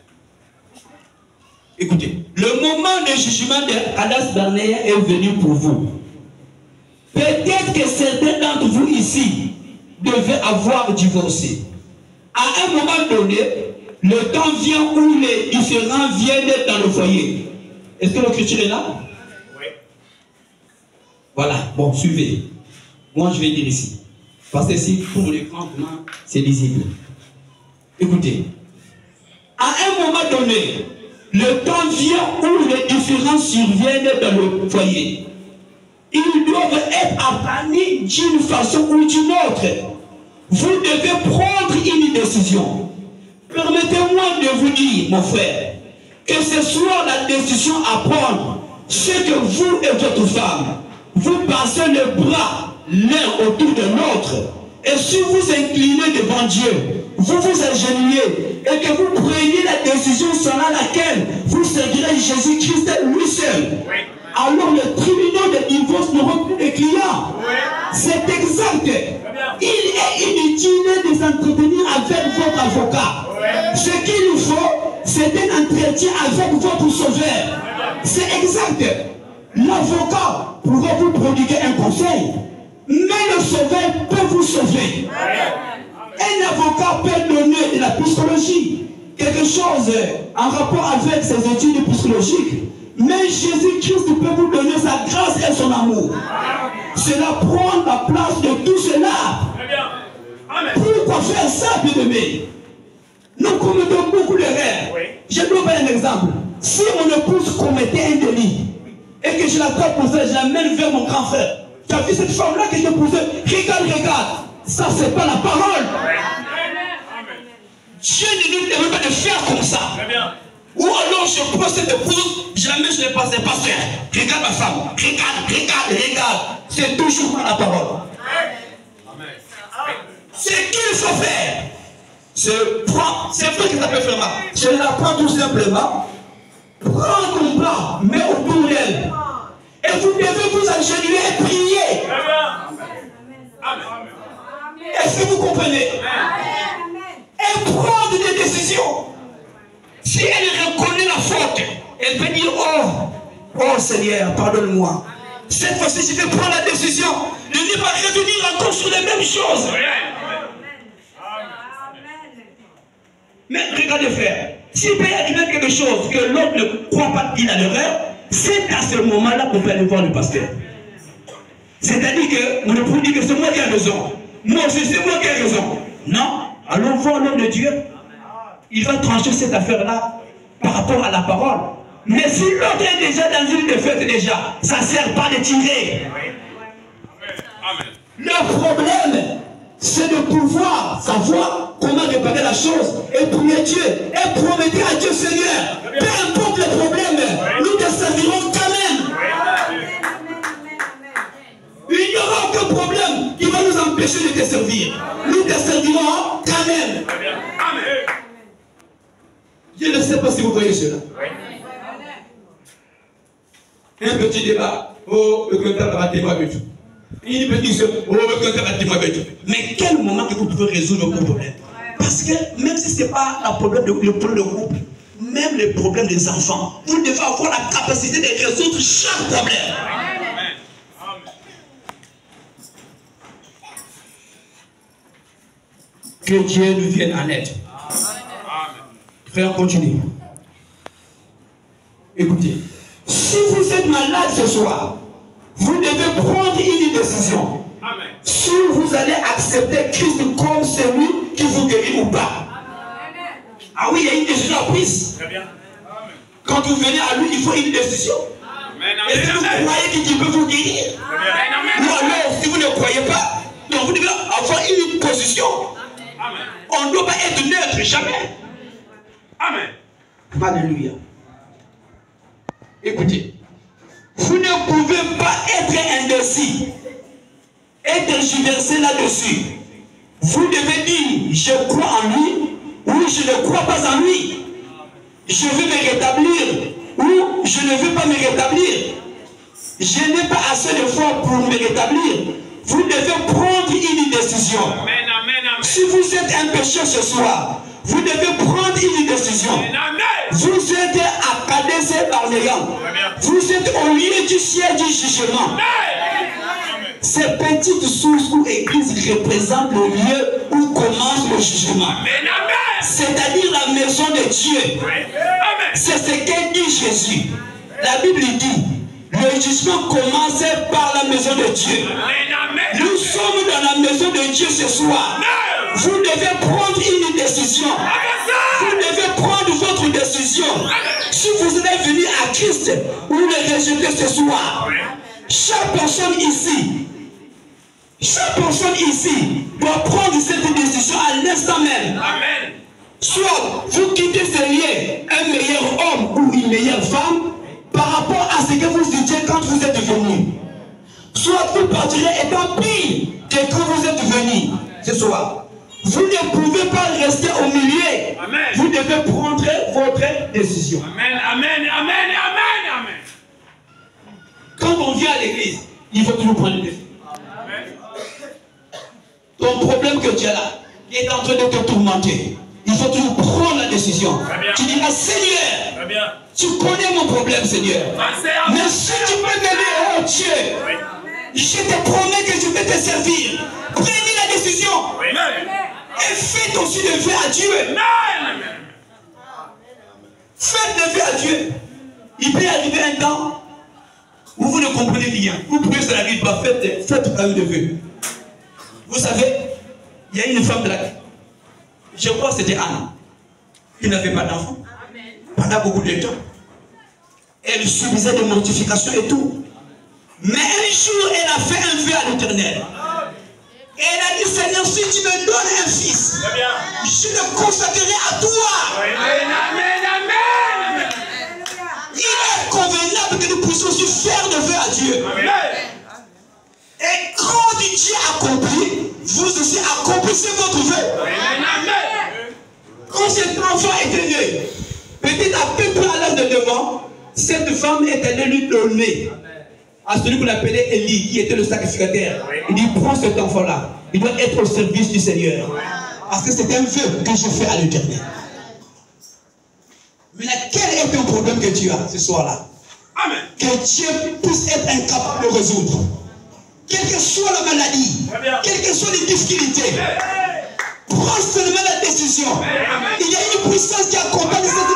Écoutez, le moment de jugement de Cades Barnea est venu pour vous. Peut-être que certains d'entre vous ici devaient avoir divorcé. À un moment donné, le temps vient où les différents viennent dans le foyer. Est-ce que l'écriture est là? Oui. Voilà, bon, suivez. Moi, je vais dire ici. Parce que ici, pour l'écran, c'est lisible. Écoutez. À un moment donné, le temps vient où les différents surviennent dans le foyer. Ils doivent être appanis d'une façon ou d'une autre. Vous devez prendre une décision. Permettez-moi de vous dire, mon frère, que ce soit la décision à prendre, c'est que vous et votre femme, vous passez le bras l'un autour de l'autre. Et si vous inclinez devant Dieu, vous vous agenouillez et que vous preniez la décision selon laquelle vous servirez Jésus-Christ lui seul, alors les tribunaux de divorce n'auront plus de clients. C'est exact. Il est inutile de s'entretenir avec votre avocat. Ce qu'il nous faut, c'est un entretien avec votre sauveur. C'est exact. L'avocat pourra vous prodiguer un conseil, mais le sauveur peut vous sauver. Un avocat peut donner de la psychologie, quelque chose en rapport avec ses études psychologiques, mais Jésus-Christ peut vous donner sa grâce et son amour. Cela prend la place de tout cela. Pourquoi faire ça, bien-aimé? Nous commettons beaucoup d'erreurs. Je vais vous donner un exemple. Si mon épouse commettait un délit et que je l'attrape pour ça, je l'amène vers mon grand frère. Tu as vu cette femme-là que je poussais? Regarde. Ça, c'est pas la parole. Dieu ne nous demande pas de faire comme ça. Ou alors je prends cette épouse, je l'amène chez le pasteur. Pasteur, regarde ma femme. Regarde. C'est toujours pas la parole. Ce qu'il faut faire, c'est vrai que ça peut faire mal. Je la prends tout simplement, prends ton bras, mets autour d'elle. Et vous devez vous agenouiller et prier. Est-ce que vous comprenez? Et prendre des décisions. Si elle reconnaît la faute, elle peut dire, oh Seigneur, pardonne-moi. Cette fois-ci, je vais prendre la décision de ne pas revenir encore sur les mêmes choses. Mais regardez, frère, S'il peut arriver quelque chose que l'autre ne croit pas qu'il a l'erreur, c'est à ce moment-là qu'on peut aller voir le pasteur. C'est-à-dire que on ne peut dire que c'est moi qui ai raison. Moi aussi, c'est moi qui ai raison. Non, allons voir l'homme de Dieu. Il va trancher cette affaire-là par rapport à la parole. Mais si l'autre est déjà dans une défaite déjà, ça ne sert pas de tirer. Amen. Le problème, c'est de pouvoir savoir comment réparer la chose et prier Dieu et promettre à Dieu, Seigneur, peu importe le problème, nous te servirons quand même. Il n'y aura aucun problème qui va nous empêcher de te servir. Nous te servirons quand même. Amen. Je ne sais pas si vous voyez cela. Un petit débat. Oh, le comptable va témoigner. Il peut dire, oh, le comptable va témoigner. Mais quel moment que vous pouvez résoudre vos problèmes? Parce que même si ce n'est pas le problème de couple, même les problèmes des enfants, vous devez avoir la capacité de résoudre chaque problème. Que Dieu nous vienne en aide. Frère, continue. Écoutez, si vous êtes malade ce soir, vous devez prendre une décision. Amen. Si vous allez accepter Christ comme celui qui vous guérit ou pas. Ah oui, il y a une décision à prise. Très bien. Quand vous venez à lui, il faut une décision. Amen. Est-ce que vous croyez qu'il peut vous guérir? Ou alors, si vous ne croyez pas, donc vous devez avoir une position. Amen. On ne doit pas être neutre, jamais. Amen. Alléluia. Écoutez, vous ne pouvez pas être indécis et tergiverser là-dessus. Vous devez dire, je crois en lui, ou je ne crois pas en lui. Je veux me rétablir, ou je ne veux pas me rétablir. Je n'ai pas assez de foi pour me rétablir. Vous devez prendre une décision. Amen. Amen. Amen. Si vous êtes un pécheur ce soir, vous devez prendre une décision. Amen. Vous êtes à Kadès Barnéan. Vous êtes au lieu du ciel du jugement. Ces petites sources ou églises représentent le lieu où commence le jugement. C'est-à-dire la maison de Dieu. C'est ce qu'est dit Jésus. La Bible dit, le jugement commence par la maison de Dieu. Nous sommes dans la maison de Dieu ce soir. Vous devez prendre une décision. Vous devez prendre votre décision. Si vous allez venir à Christ ou le rejeter ce soir, chaque personne ici doit prendre cette décision à l'instant même. Amen. Soit vous quittez ce lieu un meilleur homme ou une meilleure femme par rapport à ce que vous étiez quand vous êtes venu. Soit vous partirez étant pire que quand vous êtes venu ce soir. Vous ne pouvez pas rester au milieu. Amen. Vous devez prendre votre décision. Amen. Amen. Amen. Amen. Amen. Quand on vient à l'église, il faut toujours prendre une décision. Ton problème que tu as là, qui est en train de te tourmenter, il faut toujours prendre la décision. Tu diras, Seigneur, Très bien. tu connais mon problème, Seigneur. Mais si tu peux m'aider, oh Dieu, je te promets que je vais te servir. Prenez la décision. Amen. Et faites aussi le vœu à Dieu. Amen. Faites le vœu à Dieu. Il peut arriver un temps où vous ne comprenez rien. Vous pouvez se la vie, faites quand même le vœu. Vous savez, il y a une femme de la... Je crois que c'était Anna, qui n'avait pas d'enfant pendant beaucoup de temps. Elle subissait des mortifications et tout. Mais un jour, elle a fait un vœu à l'Éternel. Elle a dit, Seigneur, si tu me donnes un fils, je le consacrerai à toi. Amen. Amen. Il est convenable que nous puissions aussi faire le vœu à Dieu. Amen. Et quand Dieu accomplit, vous aussi accomplissez votre vœu. Amen. Quand cet enfant était né, petit à peu près à l'âge de 9 ans, cette femme est allée lui donner à celui qu'on appelait Élie, qui était le sacrificateur. Il dit, prends cet enfant-là. Il doit être au service du Seigneur. Parce que c'est un vœu que je fais à l'Éternel. Mais quel est ton problème que tu as ce soir-là? Amen. Que Dieu puisse être incapable de résoudre. Quelle que soit la maladie, quelles que soient les difficultés, prends seulement la décision. Il y a une puissance qui accompagne cette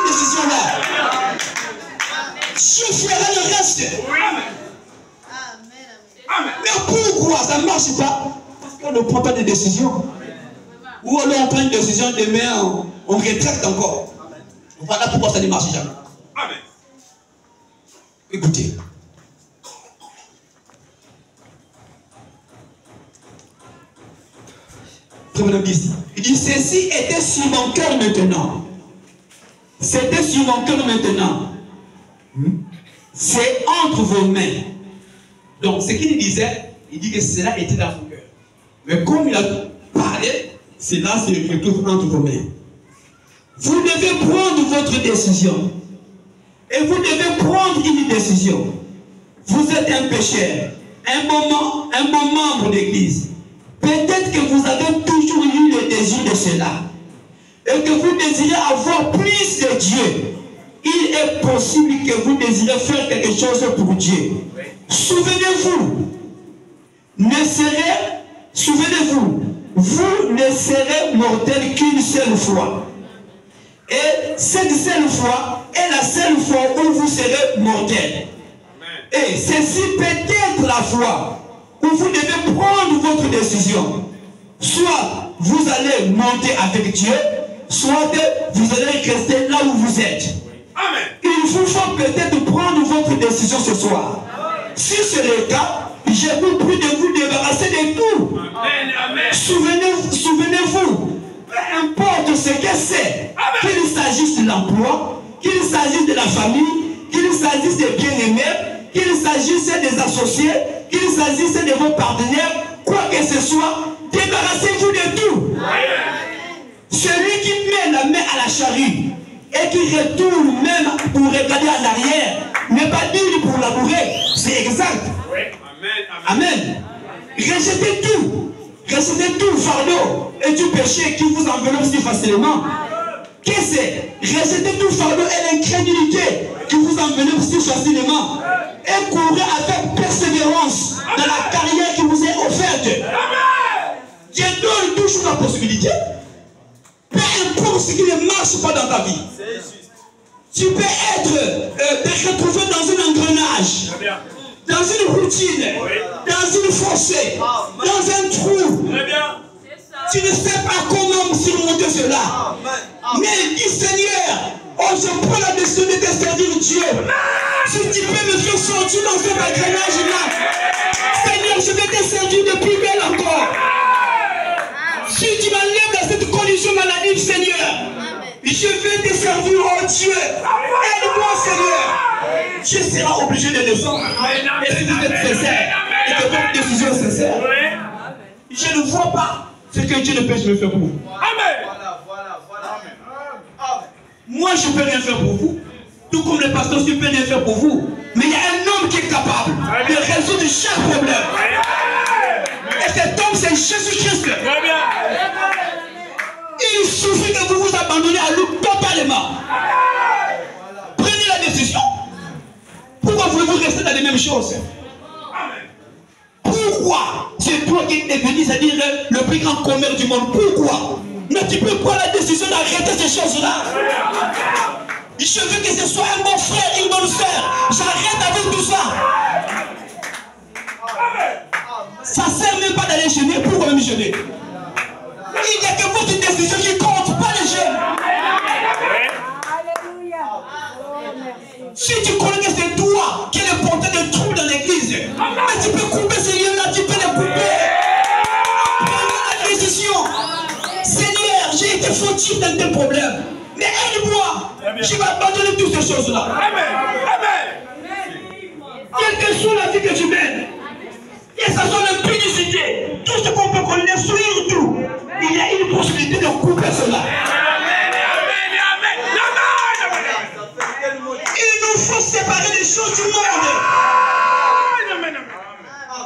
ça ne marche pas? Parce qu'on ne prend pas de décision. Ou alors on prend une décision, demain on rétracte encore. Voilà pourquoi ça ne marche jamais. Amen. Écoutez. Il dit, ceci était sur mon cœur maintenant. C'était sur mon cœur maintenant. C'est entre vos mains. Donc, ce qu'il disait, il dit que cela était dans son cœur. Mais comme il a parlé, cela se retrouve entre vos mains. Vous devez prendre votre décision. Et vous devez prendre une décision. Vous êtes un pécheur, un bon membre d'église. Peut-être que vous avez toujours eu le désir de cela. Et que vous désirez avoir plus de Dieu. Il est possible que vous désirez faire quelque chose pour Dieu. Souvenez-vous, vous ne serez mortel qu'une seule fois. Et cette seule fois est la seule fois où vous serez mortel. Et ceci peut être la fois où vous devez prendre votre décision. Soit vous allez monter avec Dieu, soit vous allez rester là où vous êtes. Amen. Il vous faut peut-être prendre votre décision ce soir. Si c'est le cas, je vous prie de vous débarrasser de tout. Amen. Amen. Souvenez-vous, peu importe ce que c'est, qu'il s'agisse de l'emploi, qu'il s'agisse de la famille, qu'il s'agisse des bien-aimés, qu'il s'agisse des associés, qu'il s'agisse de vos partenaires, quoi que ce soit, débarrassez-vous de tout. Celui qui met la main à la charrue et qui retourne même pour regarder en arrière, n'est pas digne pour labourer. C'est exact. Amen. Rejetez tout. Rejetez tout fardeau et du péché qui vous enveloppe si facilement. Qu'est-ce que c'est? Rejetez tout fardeau et l'incrédulité qui vous enveloppe si facilement. Et courez avec persévérance dans la carrière qui vous est offerte. Dieu donne toujours la possibilité. Peu importe ce qui ne marche pas dans ta vie. Tu peux te retrouver dans un engrenage, dans une routine, dans une fossée, dans un trou. Tu ne sais pas comment surmonter cela. Mais dis Seigneur, oh, je prends la décision de te servir Dieu. Si tu peux me faire sortir dans cet engrenage-là, Seigneur, je vais te servir de plus belle encore. Si tu m'enlèves dans cette condition maladie, Seigneur, je vais te servir, oh Dieu. Aide-moi, Seigneur. Je serai obligé de descendre. Et si vous êtes sincère, et que votre décision est sincère, je ne vois pas ce que Dieu ne peut me faire pour vous. Amen. Moi, je ne peux rien faire pour vous. Tout comme le pasteur, je ne peux rien faire pour vous. Mais il y a un homme qui est capable de résoudre chaque problème. Et cet homme, c'est Jésus-Christ. Il suffit que vous vous abandonnez à lui totalement. Prenez la décision. Pourquoi voulez-vous rester dans les mêmes choses? Pourquoi? C'est toi qui es devenu, c'est-à-dire le plus grand commerce du monde. Pourquoi? Mais tu peux prendre la décision d'arrêter ces choses-là. Je veux que ce soit un bon frère, une bonne soeur. J'arrête avec tout ça. Ça ne sert même pas d'aller jeûner. Pourquoi même jeûner? Il n'y a que votre décision qui compte, pas les jeunes. Si tu connais que c'est toi qui es le porteur de troubles dans l'église, mais tu peux couper ces liens-là, tu peux les couper. Prends la décision. Seigneur, j'ai été fautif dans tes problèmes. Mais aide-moi. Je vais abandonner toutes ces choses-là. Quelle que soit la vie que tu mènes, que ça soit l'impudicité, tout ce qu'on peut connaître, surtout, il y a une possibilité de couper cela. Il nous faut séparer les choses du monde.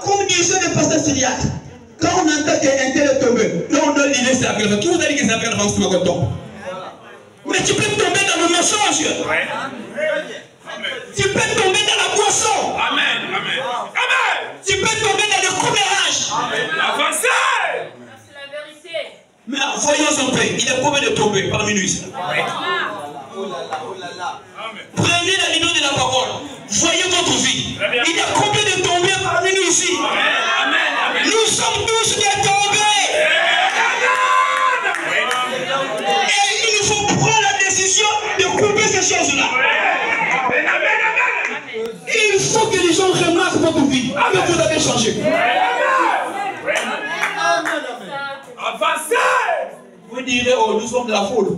Comme disait le pasteur Syriac, quand on entend qu'un tel est tombé, là on doit l'idée c'est la guerre. Qui vous a dit que c'est la guerre avant que tu tombe? Mais tu peux tomber dans le mensonge. Tu peux tomber dans la boisson. Tu peux tomber dans le commérage. C'est la vérité. Mais voyons un peu, il est combien de tomber parmi nous ici? Prenez la lumière de la parole. Voyez votre vie. Il y a combien de tombés parmi nous ici? Nous sommes tous des tombés. Et il faut prendre la décision de couper ces choses-là. Il faut que les gens remarquent votre vie. Que vous avez changé. Avancez. Vous direz, oh, nous sommes de la foule.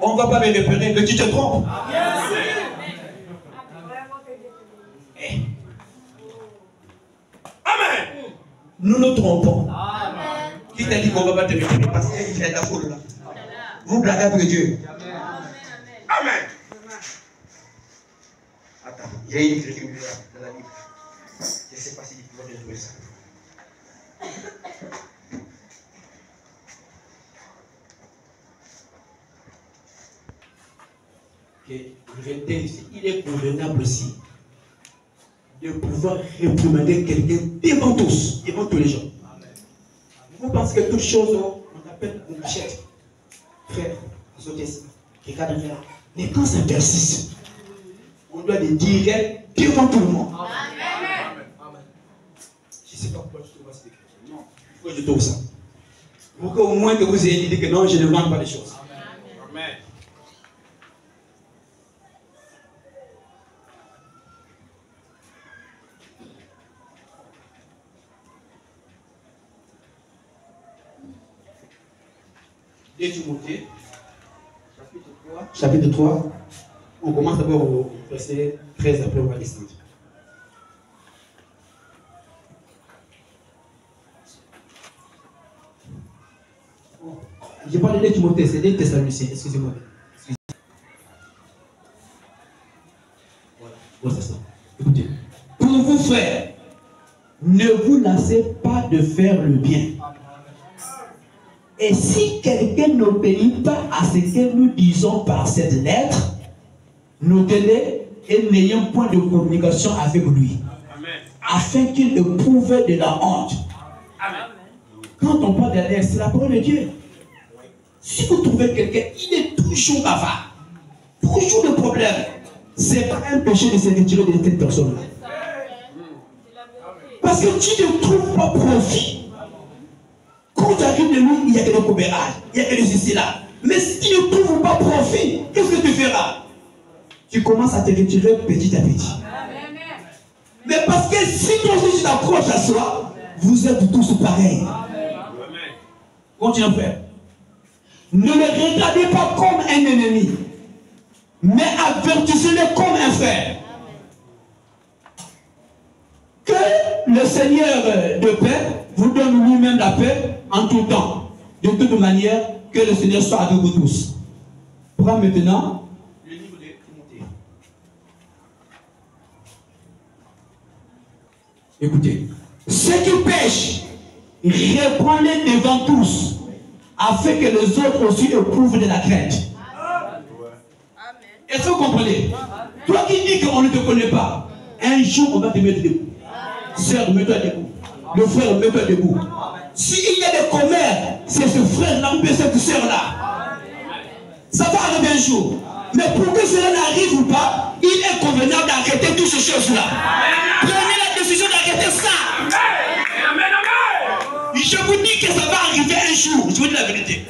On ne va pas me repérer, mais tu te trompes. Amen. Nous nous trompons. Qui t'a dit qu'on ne va pas te repérer? Parce qu'il y a de la foule là. Vous blaguez avec Dieu. Amen. Attends, il y a une écriture dans la Bible. Je ne sais pas si tu peux retrouver ça. Il est convenable aussi de pouvoir réprimander quelqu'un devant tous, devant tous les gens. Vous pensez que toute chose, on appelle une cachette. Frère, regarde bien. Mais quand ça persiste, on doit le dire devant tout le monde. Je ne sais pas pourquoi je trouve cette écriture. Non, pourquoi je trouve ça? Pour qu'au moins que vous ayez dit que non, je ne vends pas les choses. Amen. De Timothée, chapitre 3, on commence d'abord au verset 13, après on va descendre. Je parle de Timothée, c'est des Thessaloniciens, excusez-moi. Voilà, c'est ça. Écoutez, pour vous frères, ne vous lassez pas de faire le bien. Et si quelqu'un n'obéit pas à ce que nous disons par cette lettre, notez-le et n'ayons point de communication avec lui. Amen. Afin qu'il éprouve de la honte. Amen. Quand on parle de la lettre, c'est la parole de Dieu. Si vous trouvez quelqu'un, il est toujours bavard, toujours le problème, ce n'est pas un péché de se retirer de cette personne-là. Parce que tu ne trouves pas profit. Quand tu arrives de lui, il n'y a que le commérage, il n'y a que les ici là. Mais si tu ne trouves pas profit, qu'est-ce que tu feras? Tu commences à te retirer petit à petit. Mais parce que si toi aussi tu t'approches à soi, vous êtes tous pareils. Continuez à faire. Ne le regardez pas comme un ennemi, mais avertissez-le comme un frère. Que le Seigneur de paix vous donne lui-même la paix en tout temps. De toute manière, que le Seigneur soit avec vous tous. Prends maintenant le livre de Timothée. Écoutez. Ceux qui pêchent, reprends-les devant tous, afin que les autres aussi éprouvent de la crainte. Est-ce que vous comprenez? Toi qui dis qu'on ne te connaît pas, un jour on va te mettre debout. Sœur, mets-toi debout. Le frère, mets-toi debout. S'il y a des commères, c'est ce frère-là ou cette sœur-là. Ça va arriver un jour. Mais pour que cela n'arrive pas, il est convenable d'arrêter toutes ces choses-là. Prenez la décision d'arrêter ça. Je vous dis que ça va arriver un jour. Je vous dis la vérité.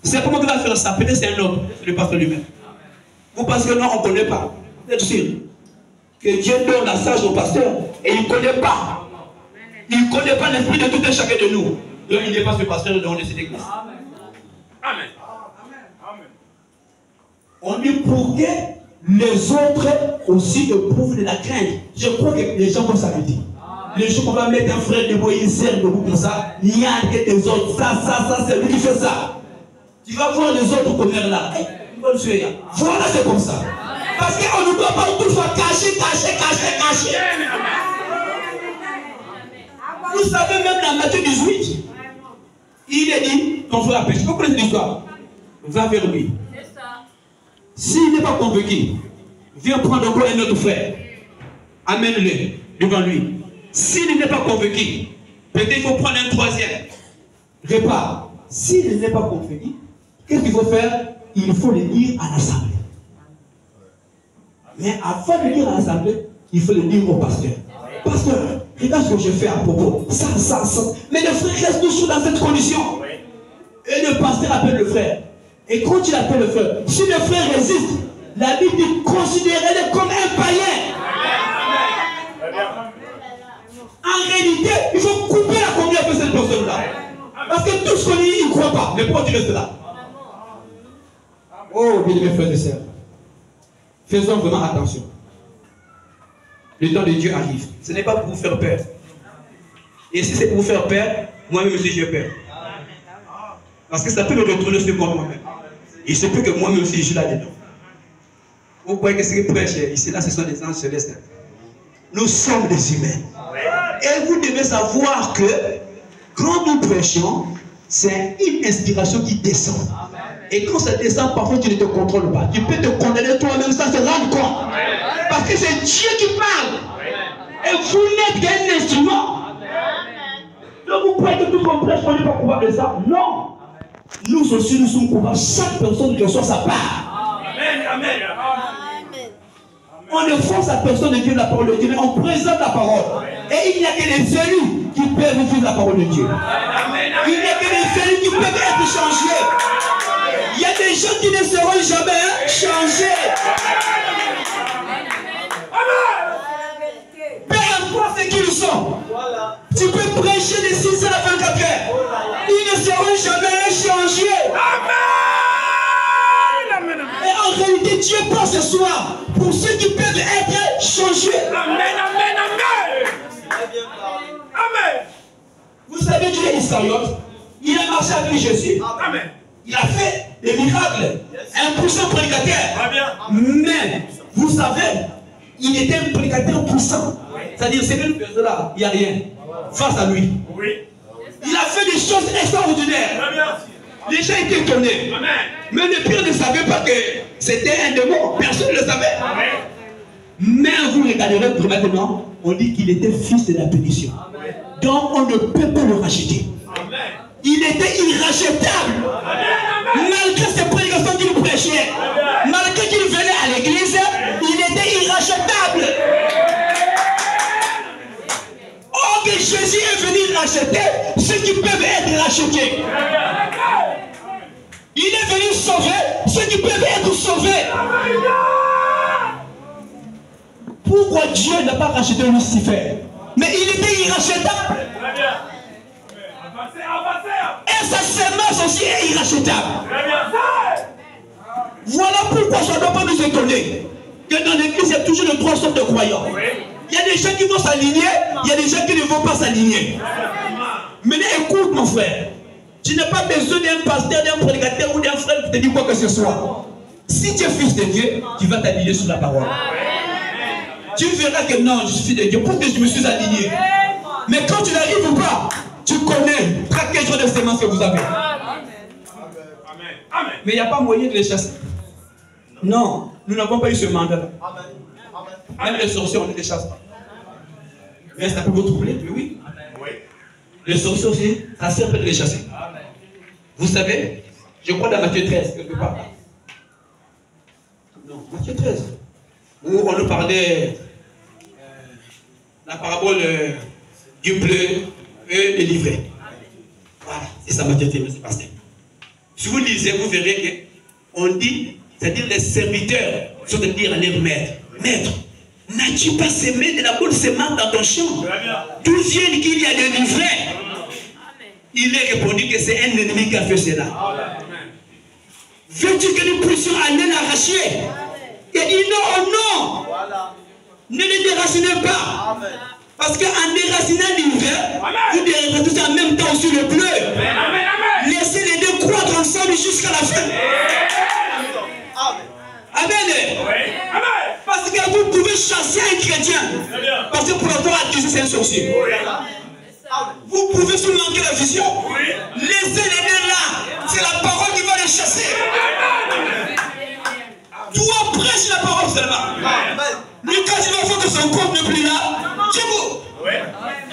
C'est comment tu vas faire ça? Peut-être c'est un homme, c'est le pasteur lui-même. Vous pensez que non, on ne connaît pas. Vous êtes sûr que Dieu donne la sage au pasteur et il ne connaît pas. Il ne connaît pas l'esprit de tout un chacun de nous. Donc il n'est pas ce pasteur dans cette église. Amen. On dit pour que les autres aussi éprouvent de la crainte. Je crois que les gens vont s'arrêter. Les gens, on va mettre un frère debout et une sœur debout comme ça. Il y a que des autres. Ça, c'est lui qui fait ça. Tu vas voir les autres commères là. Voilà, c'est comme ça. Parce qu'on ne doit pas toutefois cacher. Vous savez, même dans Matthieu 18, il est dit, ton frère a péché. Vous connaissez l'histoire? Va vers lui. S'il n'est pas convaincu, viens prendre encore un autre frère. Amène-le devant lui. S'il n'est pas convaincu, peut-être il faut prendre un troisième. Repars. S'il n'est pas convaincu, qu'est-ce qu'il faut faire? il faut le dire à l'assemblée. Mais avant de le dire à l'assemblée, il faut le dire au pasteur. Pasteur, regarde ce que je fais à propos. Ça. Mais le frère reste toujours dans cette condition. Et le pasteur appelle le frère. Et quand il appelle le frère, si le frère résiste, la Bible dit considérez-le comme un païen. En réalité, il faut couper la communion avec cette personne-là. Parce que tout ce qu'on dit, il ne croit pas. Mais pourquoi tu restes là? Oh, bien mes frères et sœurs, faisons vraiment attention. Le temps de Dieu arrive. Ce n'est pas pour vous faire peur. Et si c'est pour vous faire peur, moi-même aussi j'ai peur. Parce que ça peut me retourner sur moi-même. Il se peut que moi-même aussi je suis là-dedans. Vous croyez que ce que prêche ici, là, ce sont des anges célestes. Nous sommes des humains. Et vous devez savoir que quand nous prêchons, c'est une inspiration qui descend. Et quand ça descend, parfois tu ne te contrôles pas. Tu peux te condamner toi-même sans te rendre compte. Parce que c'est Dieu qui parle. Et vous n'êtes qu'un instrument. Donc vous croyez que tout qu'on prêche, on n'est pas coupable de ça? Non. Nous aussi, nous sommes coupables. Chaque personne reçoit sa part. Amen. On ne force à personne de vivre la parole de Dieu, mais on présente la parole. Et il n'y a que les élus qui peuvent vivre la parole de Dieu. Il n'y a que les élus qui peuvent être changés. Il y a des gens qui ne seront jamais changés. Peu importe ce qu'ils sont. Tu peux prêcher de 6 heures à 24 heures. Ils ne seront jamais changés. Et en réalité, Dieu parle ce soir pour ceux qui peuvent être changés. Amen. Vous savez, Dieu Iscariote, il a marché avec Jésus. Amen. Il a fait des miracles. Un puissant prédicateur. Mais, vous savez, il était un prédicateur puissant. C'est-à-dire, c'est une personne là, il n'y a rien. Face à lui. Il a fait des choses extraordinaires. Les gens étaient étonnés. Mais le pire ne savait pas que c'était un démon. Personne ne le savait. Mais vous regarderez maintenant, on dit qu'il était fils de la bénédiction. Donc on ne peut pas le racheter. Il était irrachetable. Malgré ses prédications qu'il prêchait, malgré qu'il venait à l'église, il était irrachetable. Or que Jésus est venu racheter ceux qui peuvent être rachetés. Il est venu sauver ceux qui peuvent être sauvés. Pourquoi Dieu n'a pas racheté Lucifer? Mais il était irrachetable. Et sa semence aussi est irrachetable. Voilà pourquoi ça ne doit pas nous étonner que dans l'église, il y a toujours de 3 sortes de croyants. Il y a des gens qui vont s'aligner, il y a des gens qui ne vont pas s'aligner. Maintenant, écoute mon frère. Tu n'as pas besoin d'un pasteur, d'un prédicateur ou d'un frère qui te dit quoi que ce soit. Si tu es fils de Dieu, tu vas t'aligner sur la parole. Tu verras que non, je suis fils de Dieu, parce que je me suis aligné. Mais quand tu n'arrives pas, tu connais quel genre de sémence que vous avez. Mais il n'y a pas moyen de les chasser. Non, nous n'avons pas eu ce mandat-là. Même les sorciers, on ne les chasse pas. Mais ça peut vous troubler, mais oui. Les sorciers aussi, ça sert peut de les chasser. Vous savez, je crois dans Matthieu 13, quelque part. Non, Matthieu 13. Où on nous parlait la parabole du bleu et des livrets. Voilà, c'est ça Matthieu 13, c'est pasteur. Si vous lisez, vous verrez qu'on dit, c'est-à-dire les serviteurs sont de dire à leur maître, maître, n'as-tu pas semé de la bonne semence dans ton champ? D'où vient qu'il y a des livrets? Il est répondu que c'est un ennemi qui a fait cela. Veux-tu que nous puissions aller l'arracher? Il a dit non. Ne les déracinez pas. Parce qu'en déracinant l'hiver, vous déracinez en même temps sur le bleu. Laissez les deux croître ensemble jusqu'à la fin. Amen. Parce que vous pouvez chasser un chrétien. Parce que pour l'avoir accusé, c'est un sorcier. Vous pouvez se manquer la vision. Laissez les deux là. C'est la parole qui va les chasser. Toi prêche la parole seulement. Lucas, il va voir que son corps n'est plus là. C'est beau.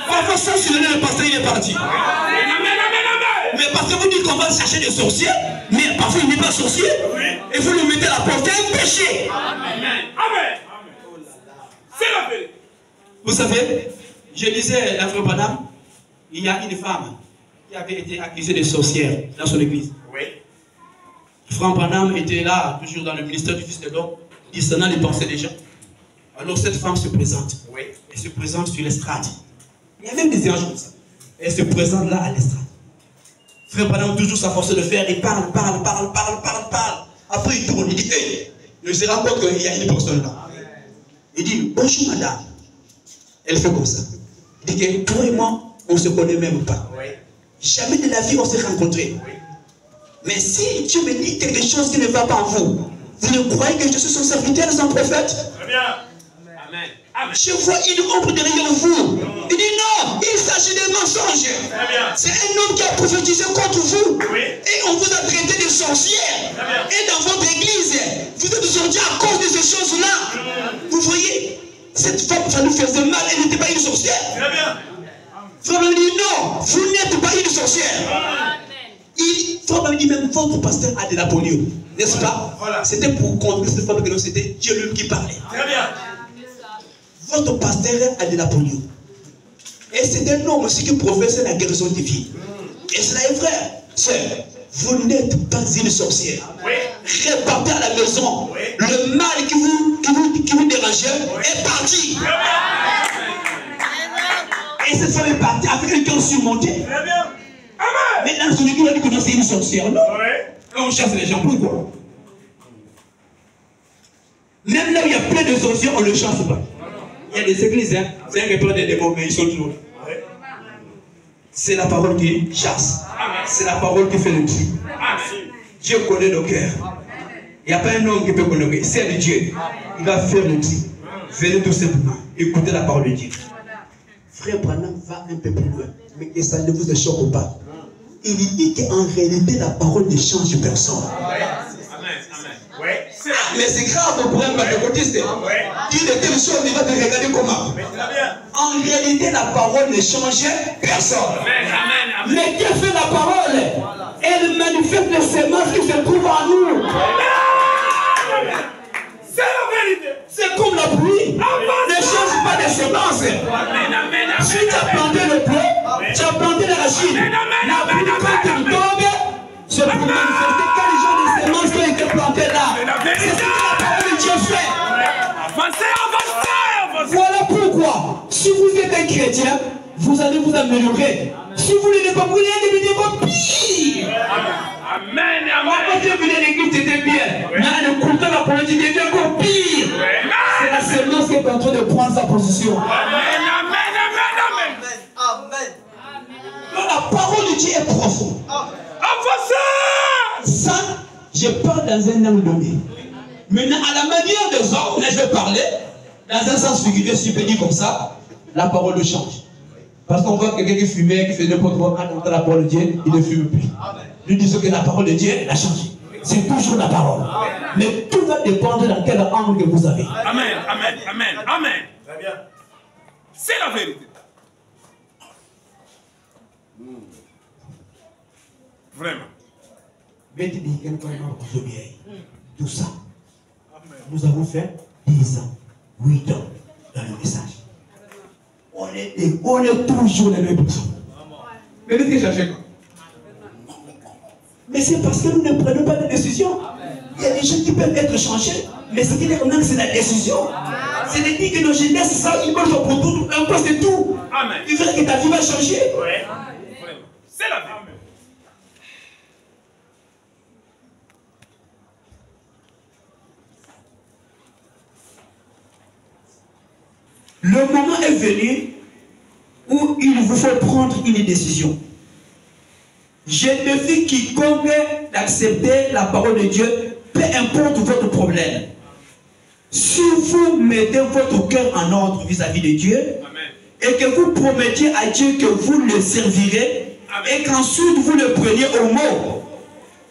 Parfois, ça, si le pasteur il est parti. Mais parce que vous dites qu'on va chercher des sorciers, mais parfois il n'est pas sorcier, et vous le mettez à la porte, c'est un péché. Amen. Amen. C'est la vérité. Vous savez, je disais la frère Branham, il y a une femme qui avait été accusée de sorcière dans son église. Oui. Frère Branham était là, toujours dans le ministère du Fils de l'homme, discernant les pensées des gens. Alors cette femme se présente. Oui. Elle se présente sur l'estrade. Il y a même des anges comme ça. Elle se présente là à l'estrade. Frère Branham, toujours s'efforce de faire, il parle. Après il tourne, il dit, hey, il se rend compte qu'il y a une personne là. Il dit, bonjour madame. Elle fait comme ça. Il dit que toi et moi, on ne se connaît même pas. Oui. Jamais de la vie on s'est rencontrés. Oui. Mais si tu me dis quelque chose qui ne va pas en vous, vous ne croyez que je suis son serviteur, son prophète? Très bien. Amen. Amen. Je vois une ombre derrière vous. Il dit non, il s'agit de mensonges. Très bien. C'est un homme qui a prophétisé contre vous. Oui. Et on vous a traité de sorcière. Et dans votre église, vous êtes sortis à cause de ces choses-là. Vous voyez, cette femme, ça nous faisait mal, elle n'était pas une sorcière. Très bien. Frère me dit non, vous n'êtes pas une sorcière. Frère me dit même votre pasteur a de la polio. N'est-ce pas? Voilà. C'était pour contrer cette femme que non, c'était Dieu lui qui parlait. Très bien. Votre pasteur a de la polio. Et c'est un homme aussi qui professe la guérison divine. Et cela est vrai, sœur. Vous n'êtes pas une sorcière. Oui. Repartez à la maison. Oui. Le mal qui vous dérangeait est parti. Et cette femme est partie avec un cœur surmonté. Très bien. Amen. Maintenant, celui qui a dit que c'est une sorcière, non? Oui. Et on chasse les gens, pourquoi? Même là où il y a plein de sorcières, on ne le chasse pas. Il y a des églises, hein, c'est un repère des démons, mais ils sont toujours là. C'est la parole qui chasse. C'est la parole qui fait le tri. Dieu connaît nos cœurs. Il n'y a pas un homme qui peut connaître. C'est le Dieu. Il va faire le tri. Venez tout simplement. Écoutez la parole de Dieu. Frère Branham va un peu plus loin. Mais que ça ne vous choque pas. Il dit qu'en réalité, la parole ne change personne. Mais c'est grave pour un pentecôtiste. Il était le seul, il va te regarder comment. En réalité, la parole ne change personne. Mais Dieu fait la parole. Elle manifeste les semences qui se trouvent en nous. C'est la vérité. C'est comme la pluie. Ne change pas les semences. Si tu as planté le blé, tu as planté la racine. La pluie, quand elle tombe, c'est pour manifester quel genre de semences qui ont été plantées là. C'est ce que la parole de Dieu fait. Avancez. Voilà pourquoi, si vous êtes un chrétien, vous allez vous améliorer. Si vous ne l'êtes pas, vous allez devenir pire. Amen. Quand Dieu venait à l'église, c'était bien. Mais en écoutant la parole, il devient encore pire. C'est la semence qui est en train de prendre sa position. Amen. Donc la parole de Dieu est profonde. Avancez. Ça, je parle dans un angle donné. Maintenant, à la manière des hommes, là je vais parler dans un sens figuré, si je peux dire comme ça, la parole change. Parce qu'on voit quelqu'un qui fumait, qui fait n'importe quoi, quand on entend la parole de Dieu, il ne fume plus. Nous disons que la parole de Dieu a changé. C'est toujours la parole. Mais tout va dépendre dans quel angle que vous avez. Amen. Très bien. C'est la vérité. Vraiment. Tout ça. Nous avons fait 10 ans, 8 ans dans le message. On est toujours les mêmes personnes. Mais qu'est-ce que j'ai fait? Mais c'est parce que nous ne prenons pas de décision. Il y a des gens qui peuvent être changés, mais ce qui est maintenant, c'est la décision. C'est de dire que nos jeunesses, ça, ils marchent pour tout, un peu c'est tout. Amen. Tu verras que ta vie va changer. Ouais. C'est la vérité. Le moment est venu où il vous faut prendre une décision. Je défie quiconque d'accepter la parole de Dieu, peu importe votre problème. Si vous mettez votre cœur en ordre vis-à-vis de Dieu, Amen. et que vous promettiez à Dieu que vous le servirez, Amen. et qu'ensuite vous le preniez au mot,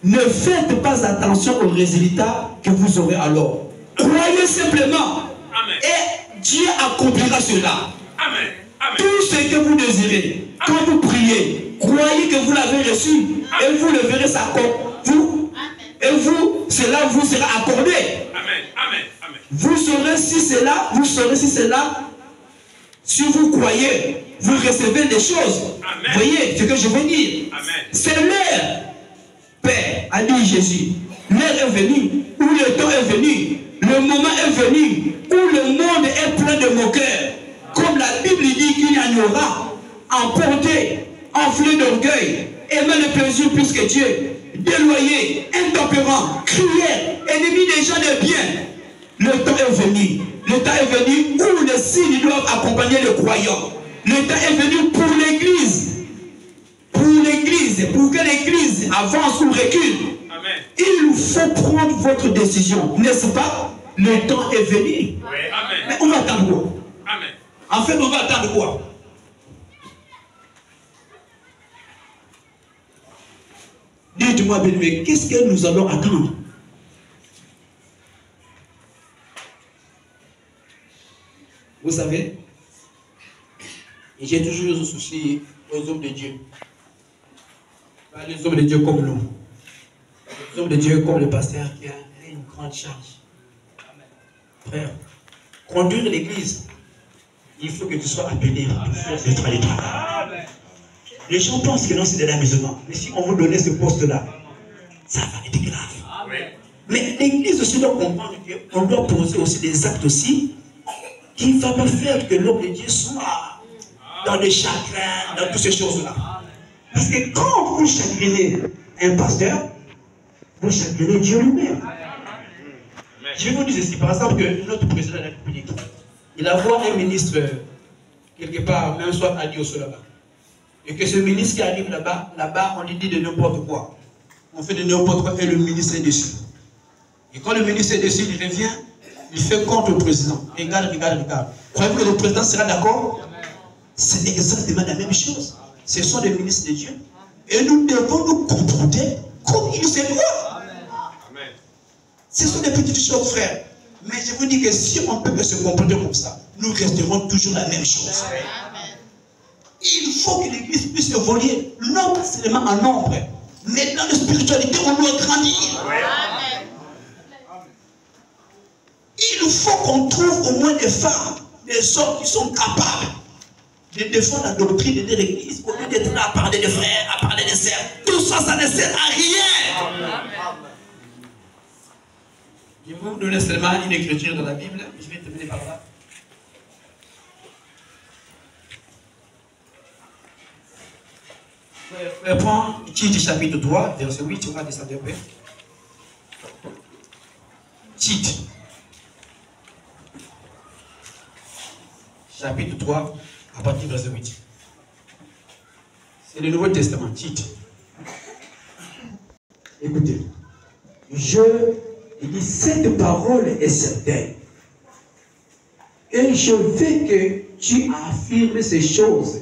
ne faites pas attention aux résultats que vous aurez alors. Croyez simplement. Amen. Et Dieu accomplira cela. Amen. Amen. Tout ce que vous désirez, quand vous priez, croyez que vous l'avez reçu et vous le verrez s'accorder. Et vous, cela vous sera accordé. Amen. Amen. Amen. Vous saurez si cela, vous saurez si cela, si vous croyez, vous recevez des choses. Amen. Voyez ce que je veux dire. Amen. C'est l'heure, Père, a dit Jésus. L'heure est venue, où le temps est venu, le moment est venu, où le monde est plein de moqueurs. Comme la Bible dit qu'il y en aura, emporté, enflé d'orgueil, aimant le plaisir plus que Dieu, déloyé, intempérant, crieur, ennemi des gens de bien. Le temps est venu. Le temps est venu où les signes doivent accompagner le croyant. Le temps est venu pour l'Église. Pour l'Église, pour que l'Église avance ou recule. Amen. Il faut prendre votre décision, n'est-ce pas? Le temps est venu. Oui. Amen. Mais on va attendre quoi? Amen. En fait, on va attendre quoi? Dites-moi, bien-aimé, qu'est-ce que nous allons attendre? Vous savez, j'ai toujours eu ce souci aux hommes de Dieu. Pas les hommes de Dieu comme nous. Les hommes de Dieu comme le pasteur qui a une grande charge. Frère, conduire l'église, il faut que tu sois appelé à faire le travail. Les gens pensent que non, c'est de l'amusement. Mais si on vous donnait ce poste-là, ça va être grave. Mais l'église aussi doit comprendre qu'on doit poser aussi des actes aussi qui ne va pas faire que l'homme de Dieu soit dans le chagrin, dans toutes ces choses-là. Parce que quand vous chagrinez un pasteur, vous chagrinez Dieu lui-même. Je vais vous dire ceci, par exemple, que notre président de la République, il a vu un ministre quelque part, même soit à Dieu là-bas. Et que ce ministre qui arrive là-bas, on lui dit de n'importe quoi. On fait de n'importe quoi et le ministre est dessus. Et quand le ministre est dessus, il revient, il fait contre le président. Regarde. Croyez-vous que le président sera d'accord? C'est exactement la même chose. Ce sont des ministres de Dieu. Et nous devons nous comporter comme il se doit. Ce sont des petites choses, frères. Mais je vous dis que si on peut se comporter comme ça, nous resterons toujours la même chose. Il faut que l'église puisse évoluer, non pas seulement en nombre, mais dans la spiritualité, on doit grandir. Il faut qu'on trouve au moins des femmes, des hommes qui sont capables de défendre la doctrine de l'église, au lieu d'être là à parler de frères, à parler de sœurs. Tout ça, ça ne sert à rien. Je vais vous donner seulement une écriture dans la Bible, je vais terminer par là. Prends Tite chapitre 3, verset 8, on va descendre un peu. Tite. Chapitre 3, à partir du verset 8. C'est le Nouveau Testament, Tite. Écoutez. Il dit, cette parole est certaine. Et je veux que tu affirmes ces choses,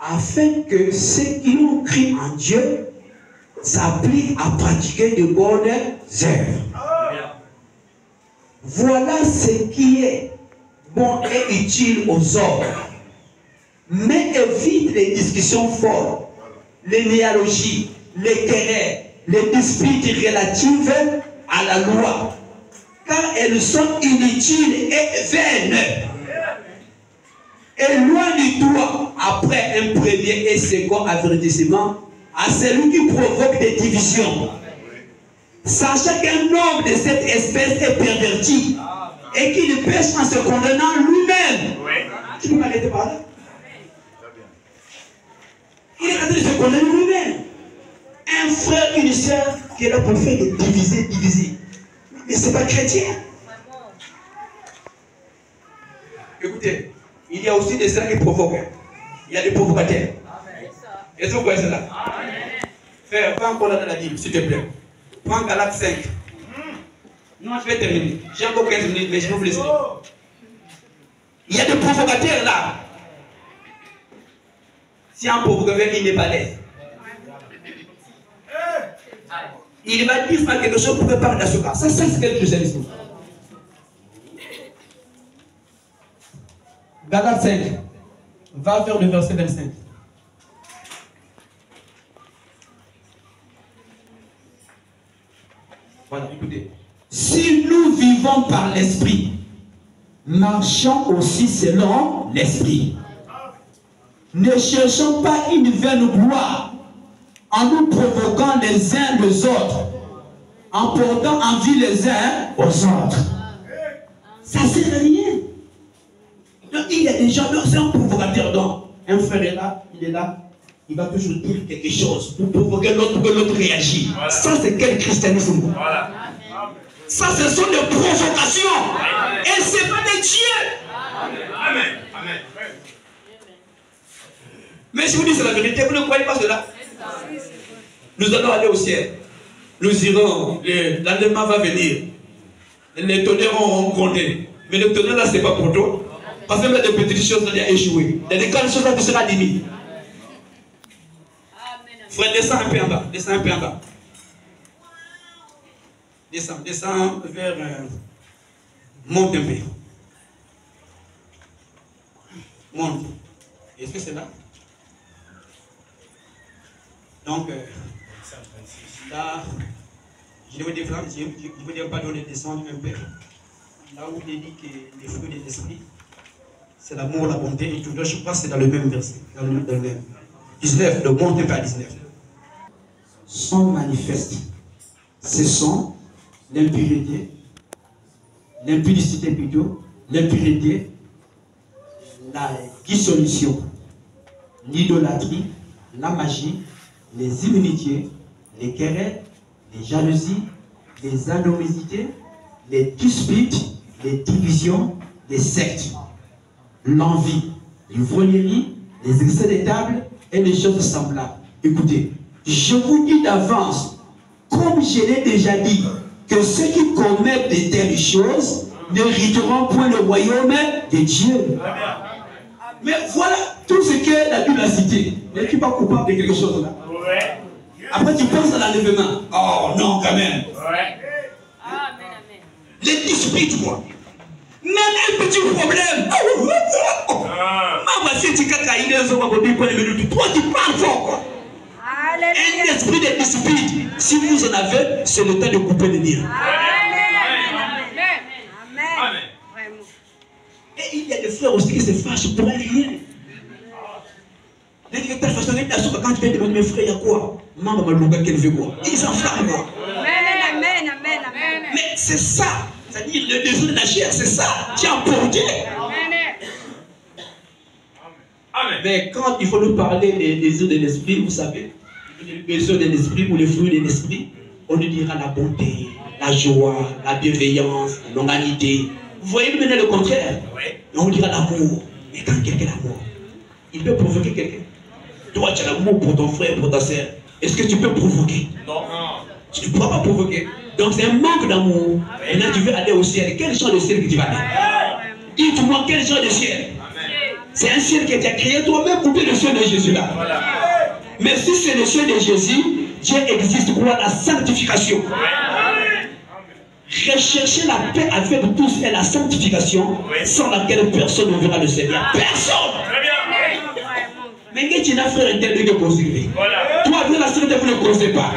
afin que ceux qui ont cru en Dieu s'appliquent à pratiquer de bonnes œuvres. Voilà ce qui est bon et utile aux hommes. Mais évite les discussions folles, les néologies, les querelles, les disputes relatives à la loi, car elles sont inutiles et vaines. Éloigne-toi après un premier et second avertissement à celui qui provoque des divisions, sachant qu'un homme de cette espèce est perverti et qu'il pêche en se condamnant lui-même. Tu peux m'arrêter par là? Il est en train de se condamner lui-même. Un frère, une sœur qui est là pour faire de diviser. Mais ce n'est pas chrétien. Écoutez, il y a aussi des gens qui provoquent. Il y a des provocateurs. Est-ce que vous voyez cela? Frère, prends encore là dans la Bible, s'il te plaît. Prends Galates 5. Non, je vais terminer. J'ai encore 15 minutes, mais je vais vous laisser. Il y a des provocateurs là. Si un provocateur, il n'est pas l'aise, il va dire ça quelque chose pour préparer la souka. Ça, c'est quelque chose. Galates 5. Va vers le verset 25. Voilà, écoutez. Si nous vivons par l'esprit, marchons aussi selon l'esprit. Ne cherchons pas une vaine gloire en nous provoquant les uns les autres, en portant envie les uns aux autres. Ça ne sert à rien. Donc, il y a des gens, c'est un provocateur. Donc, un frère est là, il va toujours dire quelque chose pour provoquer l'autre, pour que l'autre réagisse. Voilà. Ça, c'est quel christianisme? Voilà. Ça, ce sont des provocations. Amen. Et ce n'est pas de Dieu. Amen. Amen. Mais si vous dites la vérité, vous ne croyez pas cela? Nous allons aller au ciel. Nous irons. L'endemain va venir. Les tonnerres ont compté. Mais le tonnerre là, ce n'est pas pour toi. Parce que des petites choses qui ont échoué. Il y a des grandes choses qui seront limites. Frère, descends un peu en bas. Descends un peu en bas. Descends vers... monte un peu. Monte. Est-ce que c'est là? Donc, là, je vais dire pas donner descendre un peu. Là où il dit que les fruits de l'esprit, c'est l'amour, la bonté et tout. Je crois que c'est dans le même verset. Dans le même. 19, le monte un peu à 19. Sont manifestes. Ce sont l'impurité, l'impudicité plutôt, l'impureté, la dissolution, l'idolâtrie, la magie, les inimitiés, les querelles, les jalousies, les animosités, les disputes, les divisions, les sectes, l'envie, l'ivrognerie, les excès de table et les choses semblables. Écoutez, je vous dis d'avance, comme je l'ai déjà dit, que ceux qui commettent de telles choses n'hériteront point le royaume de Dieu. Mais voilà tout ce que la Bible a cité. N'es-tu pas coupable de quelque chose là? Ouais. Après tu penses à l'enlèvement. Oh non, quand même. Ouais. Les disputes, quoi. Même un petit problème. Toi tu parles fort, quoi. Un esprit de dispute. Si vous en avez, c'est le temps de couper les liens. Amen. Et il y a des frères aussi qui se fâchent pour rien. Les directeurs façonnés, quand tu viens demander mes frères, il y a quoi? Maman m'a loué qu'elle veut quoi? Ils s'enflamment quoi? Amen. Mais c'est ça. C'est-à-dire le désir de la chair, c'est ça. Tu as emporté. Amen. Mais quand il faut nous parler des désirs de l'esprit, vous savez, les désirs de l'esprit ou les fruits de l'esprit, on nous dira la bonté, la joie, la bienveillance, la longanité. Vous voyez maintenant le contraire? On nous dira l'amour. Mais quand quelqu'un a l'amour, il peut provoquer quelqu'un. Toi, tu as l'amour pour ton frère, pour ta soeur. Est-ce que tu peux provoquer? Non. Tu ne pourras pas provoquer. Donc c'est un manque d'amour. Maintenant tu veux aller au ciel. Quel genre de ciel que tu vas aller? Dites-moi quel genre de ciel? C'est un ciel que tu as créé toi-même ou bien le ciel de Jésus là? Mais si c'est le ciel de Jésus, Dieu existe pour la sanctification. Rechercher la paix avec tous et la sanctification sans laquelle personne ne verra le Seigneur. Personne! Mais que tu n'as frère interdit de conserver. Toi, vous la sainteté, vous ne causez pas.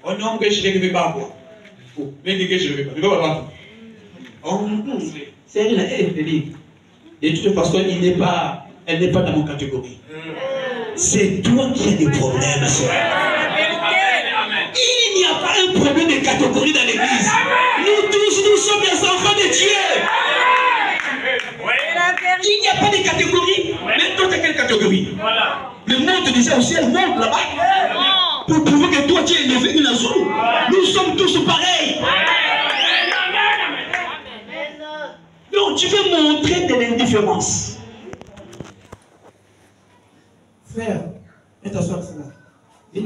Oh non, que je ne vais pas voir. Mais que je ne vais pas. Je ne vais pas voir. C'est rien à dire. De toute façon, elle n'est pas dans mon catégorie. C'est toi qui as des problèmes, soeur. Il n'y a pas un problème de catégorie dans l'église. Nous tous, nous sommes des enfants de Dieu. Il n'y a pas de catégorie. Mais toi, tu as quelle catégorie? Mais monte déjà au ciel, monte là-bas. Pour prouver que toi, tu es élevé une azul. Nous sommes tous pareils. Donc, tu veux montrer de l'indifférence. Frère, mets ta soeur, c'est là. Viens,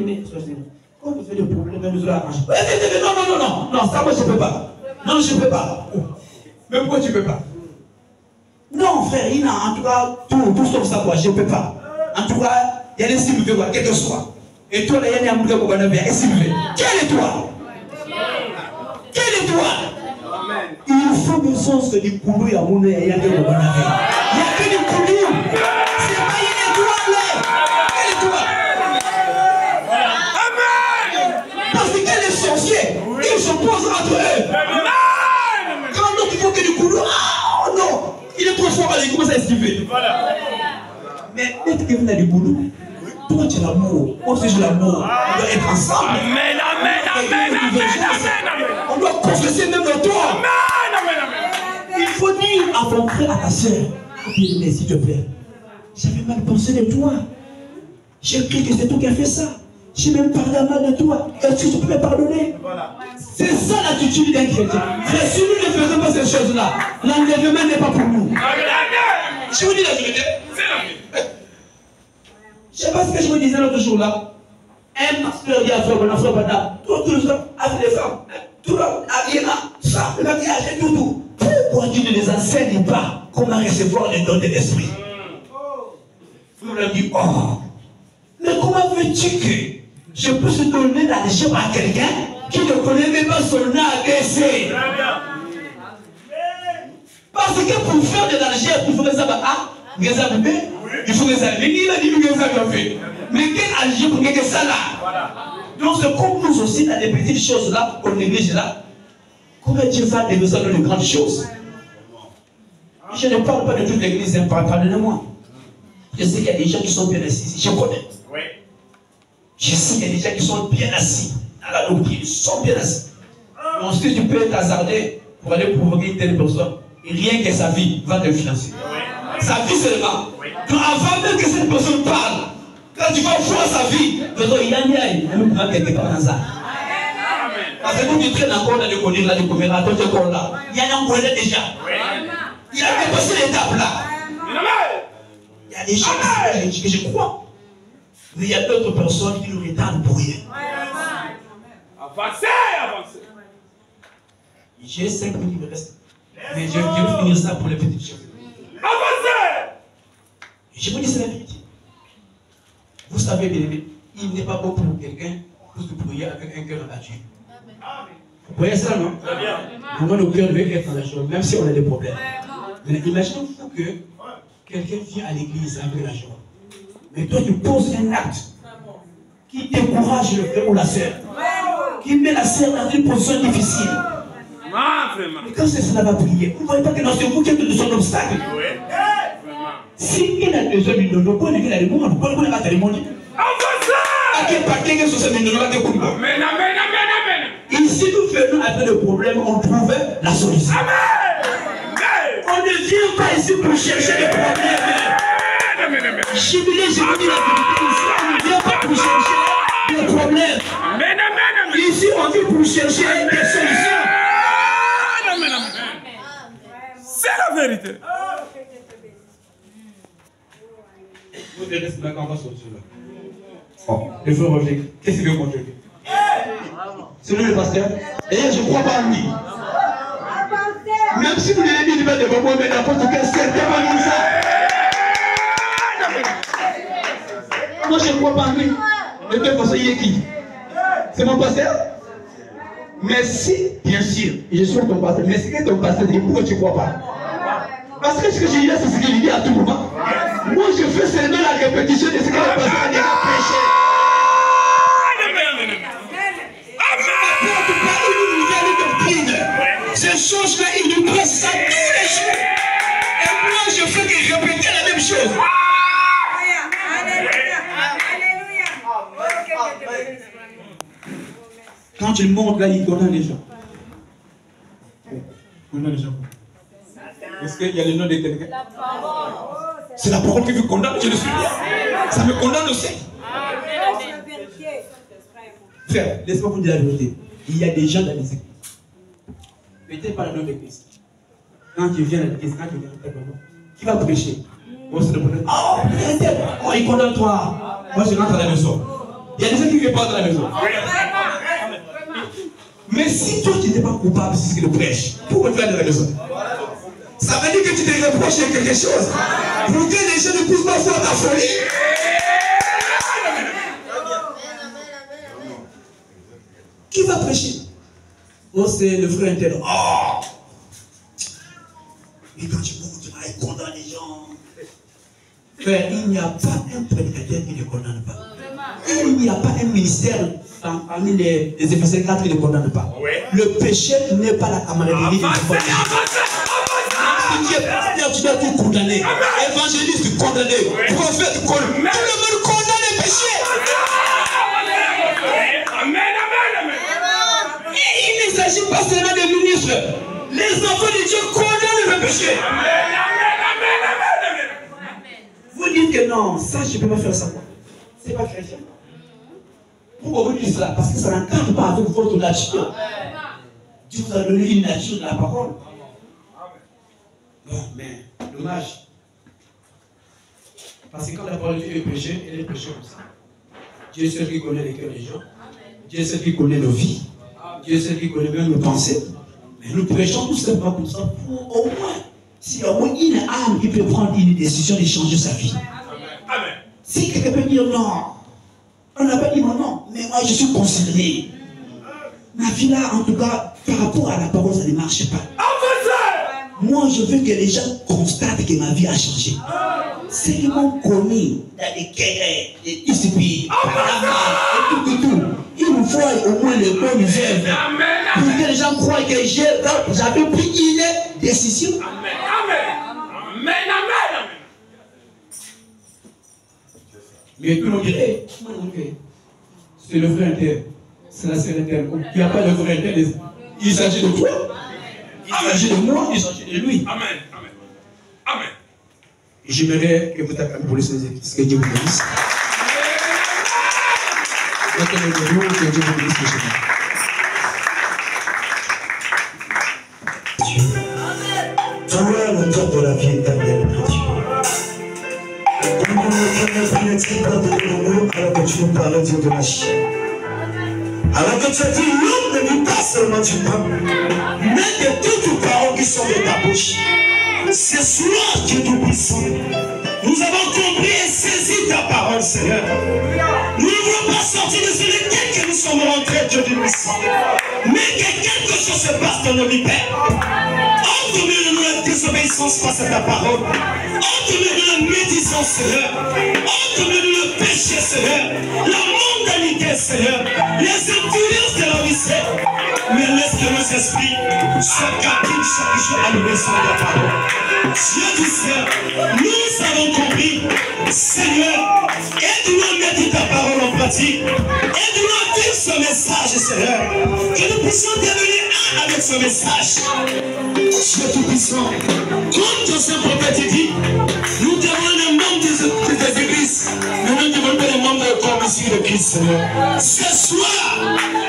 quand vous avez des problèmes, nous allons arranger. Non, ça, moi, je ne peux pas. Non, je ne peux pas. Mais pourquoi tu ne peux pas? Non, frère, il a en tout cas tout sauf ça, quoi. Je ne peux pas. En tout cas, il y a des cibles, quoi, quel que soit. Et toi, là, il y a un bouquet pour et cible. Quel est toi? Quel est toi? Il faut que sens que du coulou, il y a mon nez, il y a que du coulou. C'est pas une étoile. Quelle étoile? Amen. vérité. Mais peut-être que vous avez du boulot. Toi, tu as l'amour. Moi, j'ai l'amour. On doit être ensemble. Amen, amen, amen, amen. On doit confesser même le toi. Il faut dire à ton frère, à ta soeur, bien-aimé, s'il te plaît, j'avais mal pensé de toi. J'ai cru que c'est toi qui as fait ça. J'ai même parlé mal de toi. Est-ce que tu peux me pardonner? C'est ça l'attitude d'un chrétien. Frère, si nous ne faisons pas ces choses-là, l'enlèvement n'est pas pour nous. Je vous dis la vérité. Je ne sais pas ce que je me disais l'autre jour là. Un pasteur dit à Frère Bada, tous les gens avec les femmes, tout le monde habillé là, ça, le maquillage et tout. Pourquoi tu ne les enseignes pas comment recevoir les dons de l'esprit? Vous leur dites, oh, mais comment veux-tu que je puisse donner la légende à quelqu'un qui ne connaît même pas son ABC? Parce que pour faire de la légende, il faut que ça va il faut que ça fait. Mais quel algèbre pour que ça là? Donc c'est comme nous aussi dans les petites choses là, on néglige là. Comment Dieu va déverser dans les grandes choses? Je ne parle pas de toute l'église, pardonnez-moi. Je sais qu'il y a des gens qui sont bien assis, je connais. Je sais qu'il y a des gens qui sont bien assis. Dans la doctrine, ils sont bien assis. Mais ensuite, tu peux t'hasarder pour aller provoquer une telle personne. Et rien que sa vie va te financer. Sa vie seulement. Donc avant même que cette personne parle, quand tu vas voir sa vie, il y a même pas quelque part dans ça. Parce que quand tu traînes encore dans le conduire là, il y a un coin déjà. Il a dépassé l'étape là. Il y a des gens que je crois. Mais il y a d'autres personnes qui nous retardent pour rien. Avancez, avancez. J'ai 5 minutes de reste. Mais je vais finir ça pour les petites choses. Avancez. Je vous dis c'est la vérité. Vous savez, bien aimé, il n'est pas bon pour quelqu'un de prier avec un cœur abattu. Vous voyez ça, non? Très bien. Vraiment, nos cœurs devaient être dans la joie, même si on a des problèmes. Mais imaginez-vous que quelqu'un vient à l'église avec la joie. Mais toi, tu poses un acte qui décourage le frère ou la sœur, qui met la sœur dans une position difficile. Et quand c'est cela va prier, vous ne voyez pas que dans ce vous qui êtes de son obstacle. Si il a besoin d'une nono, pourquoi il a des moments, pourquoi il a des moments? Ici, nous faisons avec le problème, on trouve la solution. On ne vient pas ici pour chercher les problèmes. Je vous dis la vérité, ici, on ne vient pas pour chercher les problèmes. Ici, on vient pour chercher des solutions. C'est la vérité. Vous verrez ce qu'on va sortir là. Oh, le frère Roger, qu'est-ce qu'il veut qu'on te dise? C'est lui le pasteur. Et je ne crois pas en lui. Même si vous l'avez dit, il va devant moi, mais n'importe quel certainement dit ça. Moi, je ne crois pas en lui. De toute façon, il est qui? C'est mon pasteur? Mais si, bien sûr, je suis ton pasteur, mais si ton pasteur dit, pourquoi tu ne crois pas? Parce que ce que je dis là, c'est ce qu'il dit à tout moment. Moi, je fais seulement la répétition de ce que le pasteur a déjà prêché. Ces choses-là, il nous presse ça tous les jours. Et moi, je fais que répéter la même chose. Quand il monte là, il condamne les gens. Condamne les gens. Est-ce qu'il y a le nom de quelqu'un? C'est la parole qui vous condamne, je le suis bien. Ça me condamne aussi. Frère, laisse-moi vous dire la vérité. Il y a des gens dans les églises. Peut-être pas dans notre église. Quand tu viens à l'église, quand tu viens à l'église, qui va prêcher? Oh, c'est le problème. Oh, il condamne toi. Moi, je rentre à la maison. Il y a des gens qui ne viennent pas dans la maison. Mais si toi, tu n'es pas coupable, c'est ce qu'il prêche. Pourquoi tu vas dans la maison? Ça veut dire que tu te reproches quelque chose. Pour que les gens ne puissent pas faire ta folie. Qui va prêcher? Oh, c'est le frère interne. Oh! Et quand tu montes, il condamne les gens. Frère, il n'y a pas un prédicateur qui ne condamne pas. Il n'y a pas un ministère parmi les Éphésiens 4 qui ne condamne pas. Le péché n'est pas la camaraderie du monde. dit pasteur, tu dois être condamné. Évangéliste condamné. Prophète condamné. Tout le monde condamne les péchés. Amen, amen, amen. Et il ne s'agit pas seulement des ministres. Les enfants de Dieu condamnent le péché. Amen, amen, amen, amen. Vous dites que non, ça je ne peux pas faire ça. C'est pas chrétien. Pourquoi vous dites cela? Parce que ça n'encadre pas avec votre nature. Dieu vous a donné une nature de la parole. Bon, mais dommage. Parce que quand la parole de Dieu est prêchée, elle est prêchée comme ça. Dieu est celui qui connaît les cœurs des gens. Dieu est celui qui connaît nos vies. Dieu est celui qui connaît même nos pensées. Mais nous prêchons tout simplement comme ça pour au moins, s'il y a au moins une âme qui peut prendre une décision de changer sa vie. Amen. Si quelqu'un peut dire non, on n'a pas dit non, mais moi je suis concerné. Ma vie là, en tout cas, par rapport à la parole, ça ne marche pas. Moi, je veux que les gens constatent que ma vie a changé. Ceux qui m'ont connu dans des querelles, des disputes, et tout, il nous faut au moins les bonnes œuvres. Pour que les gens croient que j'avais pris une décision. Amen, amen, amen, amen. Mais tout le monde dirait, c'est le vrai interne, c'est la sœur interne. Il n'y a pas de vrai interne. Il s'agit de toi, il s'agit de moi, il s'agit de lui. Amen, amen, amen. J'aimerais que vous t'acclamez pour les ce que Dieu vous bénisse. Que Dieu vous bénisse. Tu vois le temps de la vie éternelle, mon Dieu. Comment ne connaît-il pas de nous alors que tu nous parles, Dieu de la chair? Alors que tu as dit, l'homme ne vit pas seulement du pain, mais de toutes les paroles qui sont de ta bouche. Ce soir, Dieu Tout-Puissant, nous avons compris et saisi ta parole, Seigneur. Nous ne voulons pas sortir de ce lequel que nous sommes rentrés, Dieu Tout-Puissant, mais que quelque chose se passe dans nos vies, Père. Entre-nous de la désobéissance face à ta parole. Entre-nous de la médisance, Seigneur. Entre-nous de le péché, Seigneur. La mondanité, Seigneur. Les influences de la vie, Seigneur. Mais laisse que nos esprits soient captifs chaque jour à l'obéissance de ta parole. Dieu du ciel, nous avons compris, Seigneur, aide-nous à mettre ta parole en pratique. Aide-nous à vivre ce message, Seigneur. Que nous puissions devenir un avec ce message. Dieu Tout-Puissant, comme ton saint prophète dit, nous devons les membres des églises, mais nous devons les membres de la commission de Christ, Seigneur. Ce soir,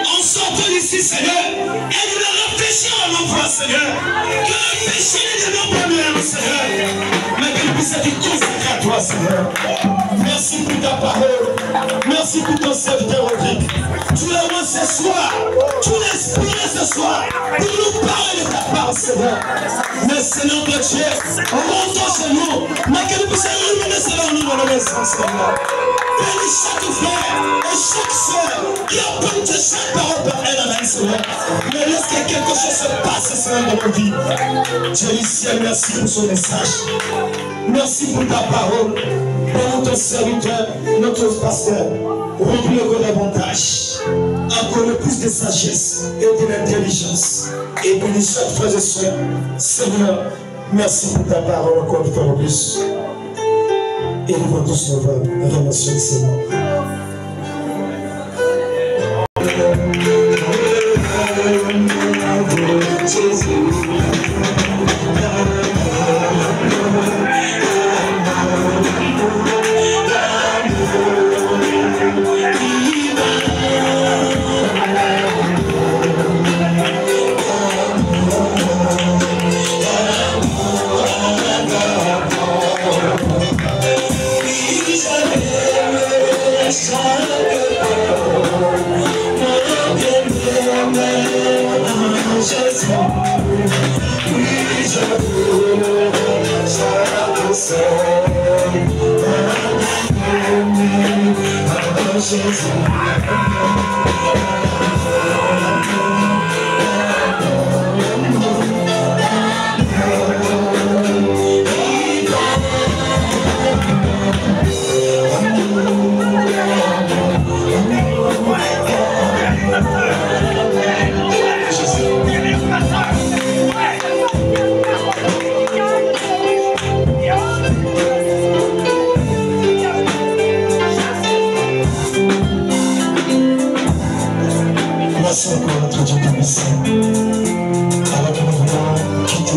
en sortant d'ici, Seigneur, aide-nous à réfléchir à l'emploi, Seigneur. Que le péché ne devienne pas nous, Seigneur, mais qu'il puisse être consacré à toi, Seigneur. Merci pour ta parole. Merci pour ton serviteur Rodrigue. Tu l'as moi ce soir. Tu l'as inspiré ce soir pour nous parler de ta part, Seigneur. Mais Seigneur de Dieu, remontons chez nous. Mais que nous puissions illuminer cela nous dans la maison, Seigneur. Bénis chaque frère et chaque soeur qui apporte chaque parole par elle à la Seigneur. Mais laisse que quelque chose se passe, Seigneur, dans nos vies. Dieu du ciel, merci pour son message. Merci pour ta parole. Bénis ton serviteur, notre pasteur. Remplis encore davantage. Encore plus de sagesse et de l'intelligence. Et bénis chaque frère et soeur. Seigneur, merci pour ta parole encore une fois de plus. Et nous allons tous nous voir. Remercions le Seigneur. Jésus.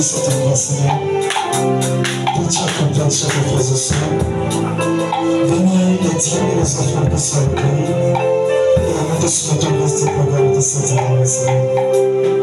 cet endroit, Seigneur. Pour tu accompagnes chaque frère et sœur. Bénis les dieux et les enfants qui sont recueillis. Et la main de ce matin, reste programme de Saint-Esprit, Seigneur.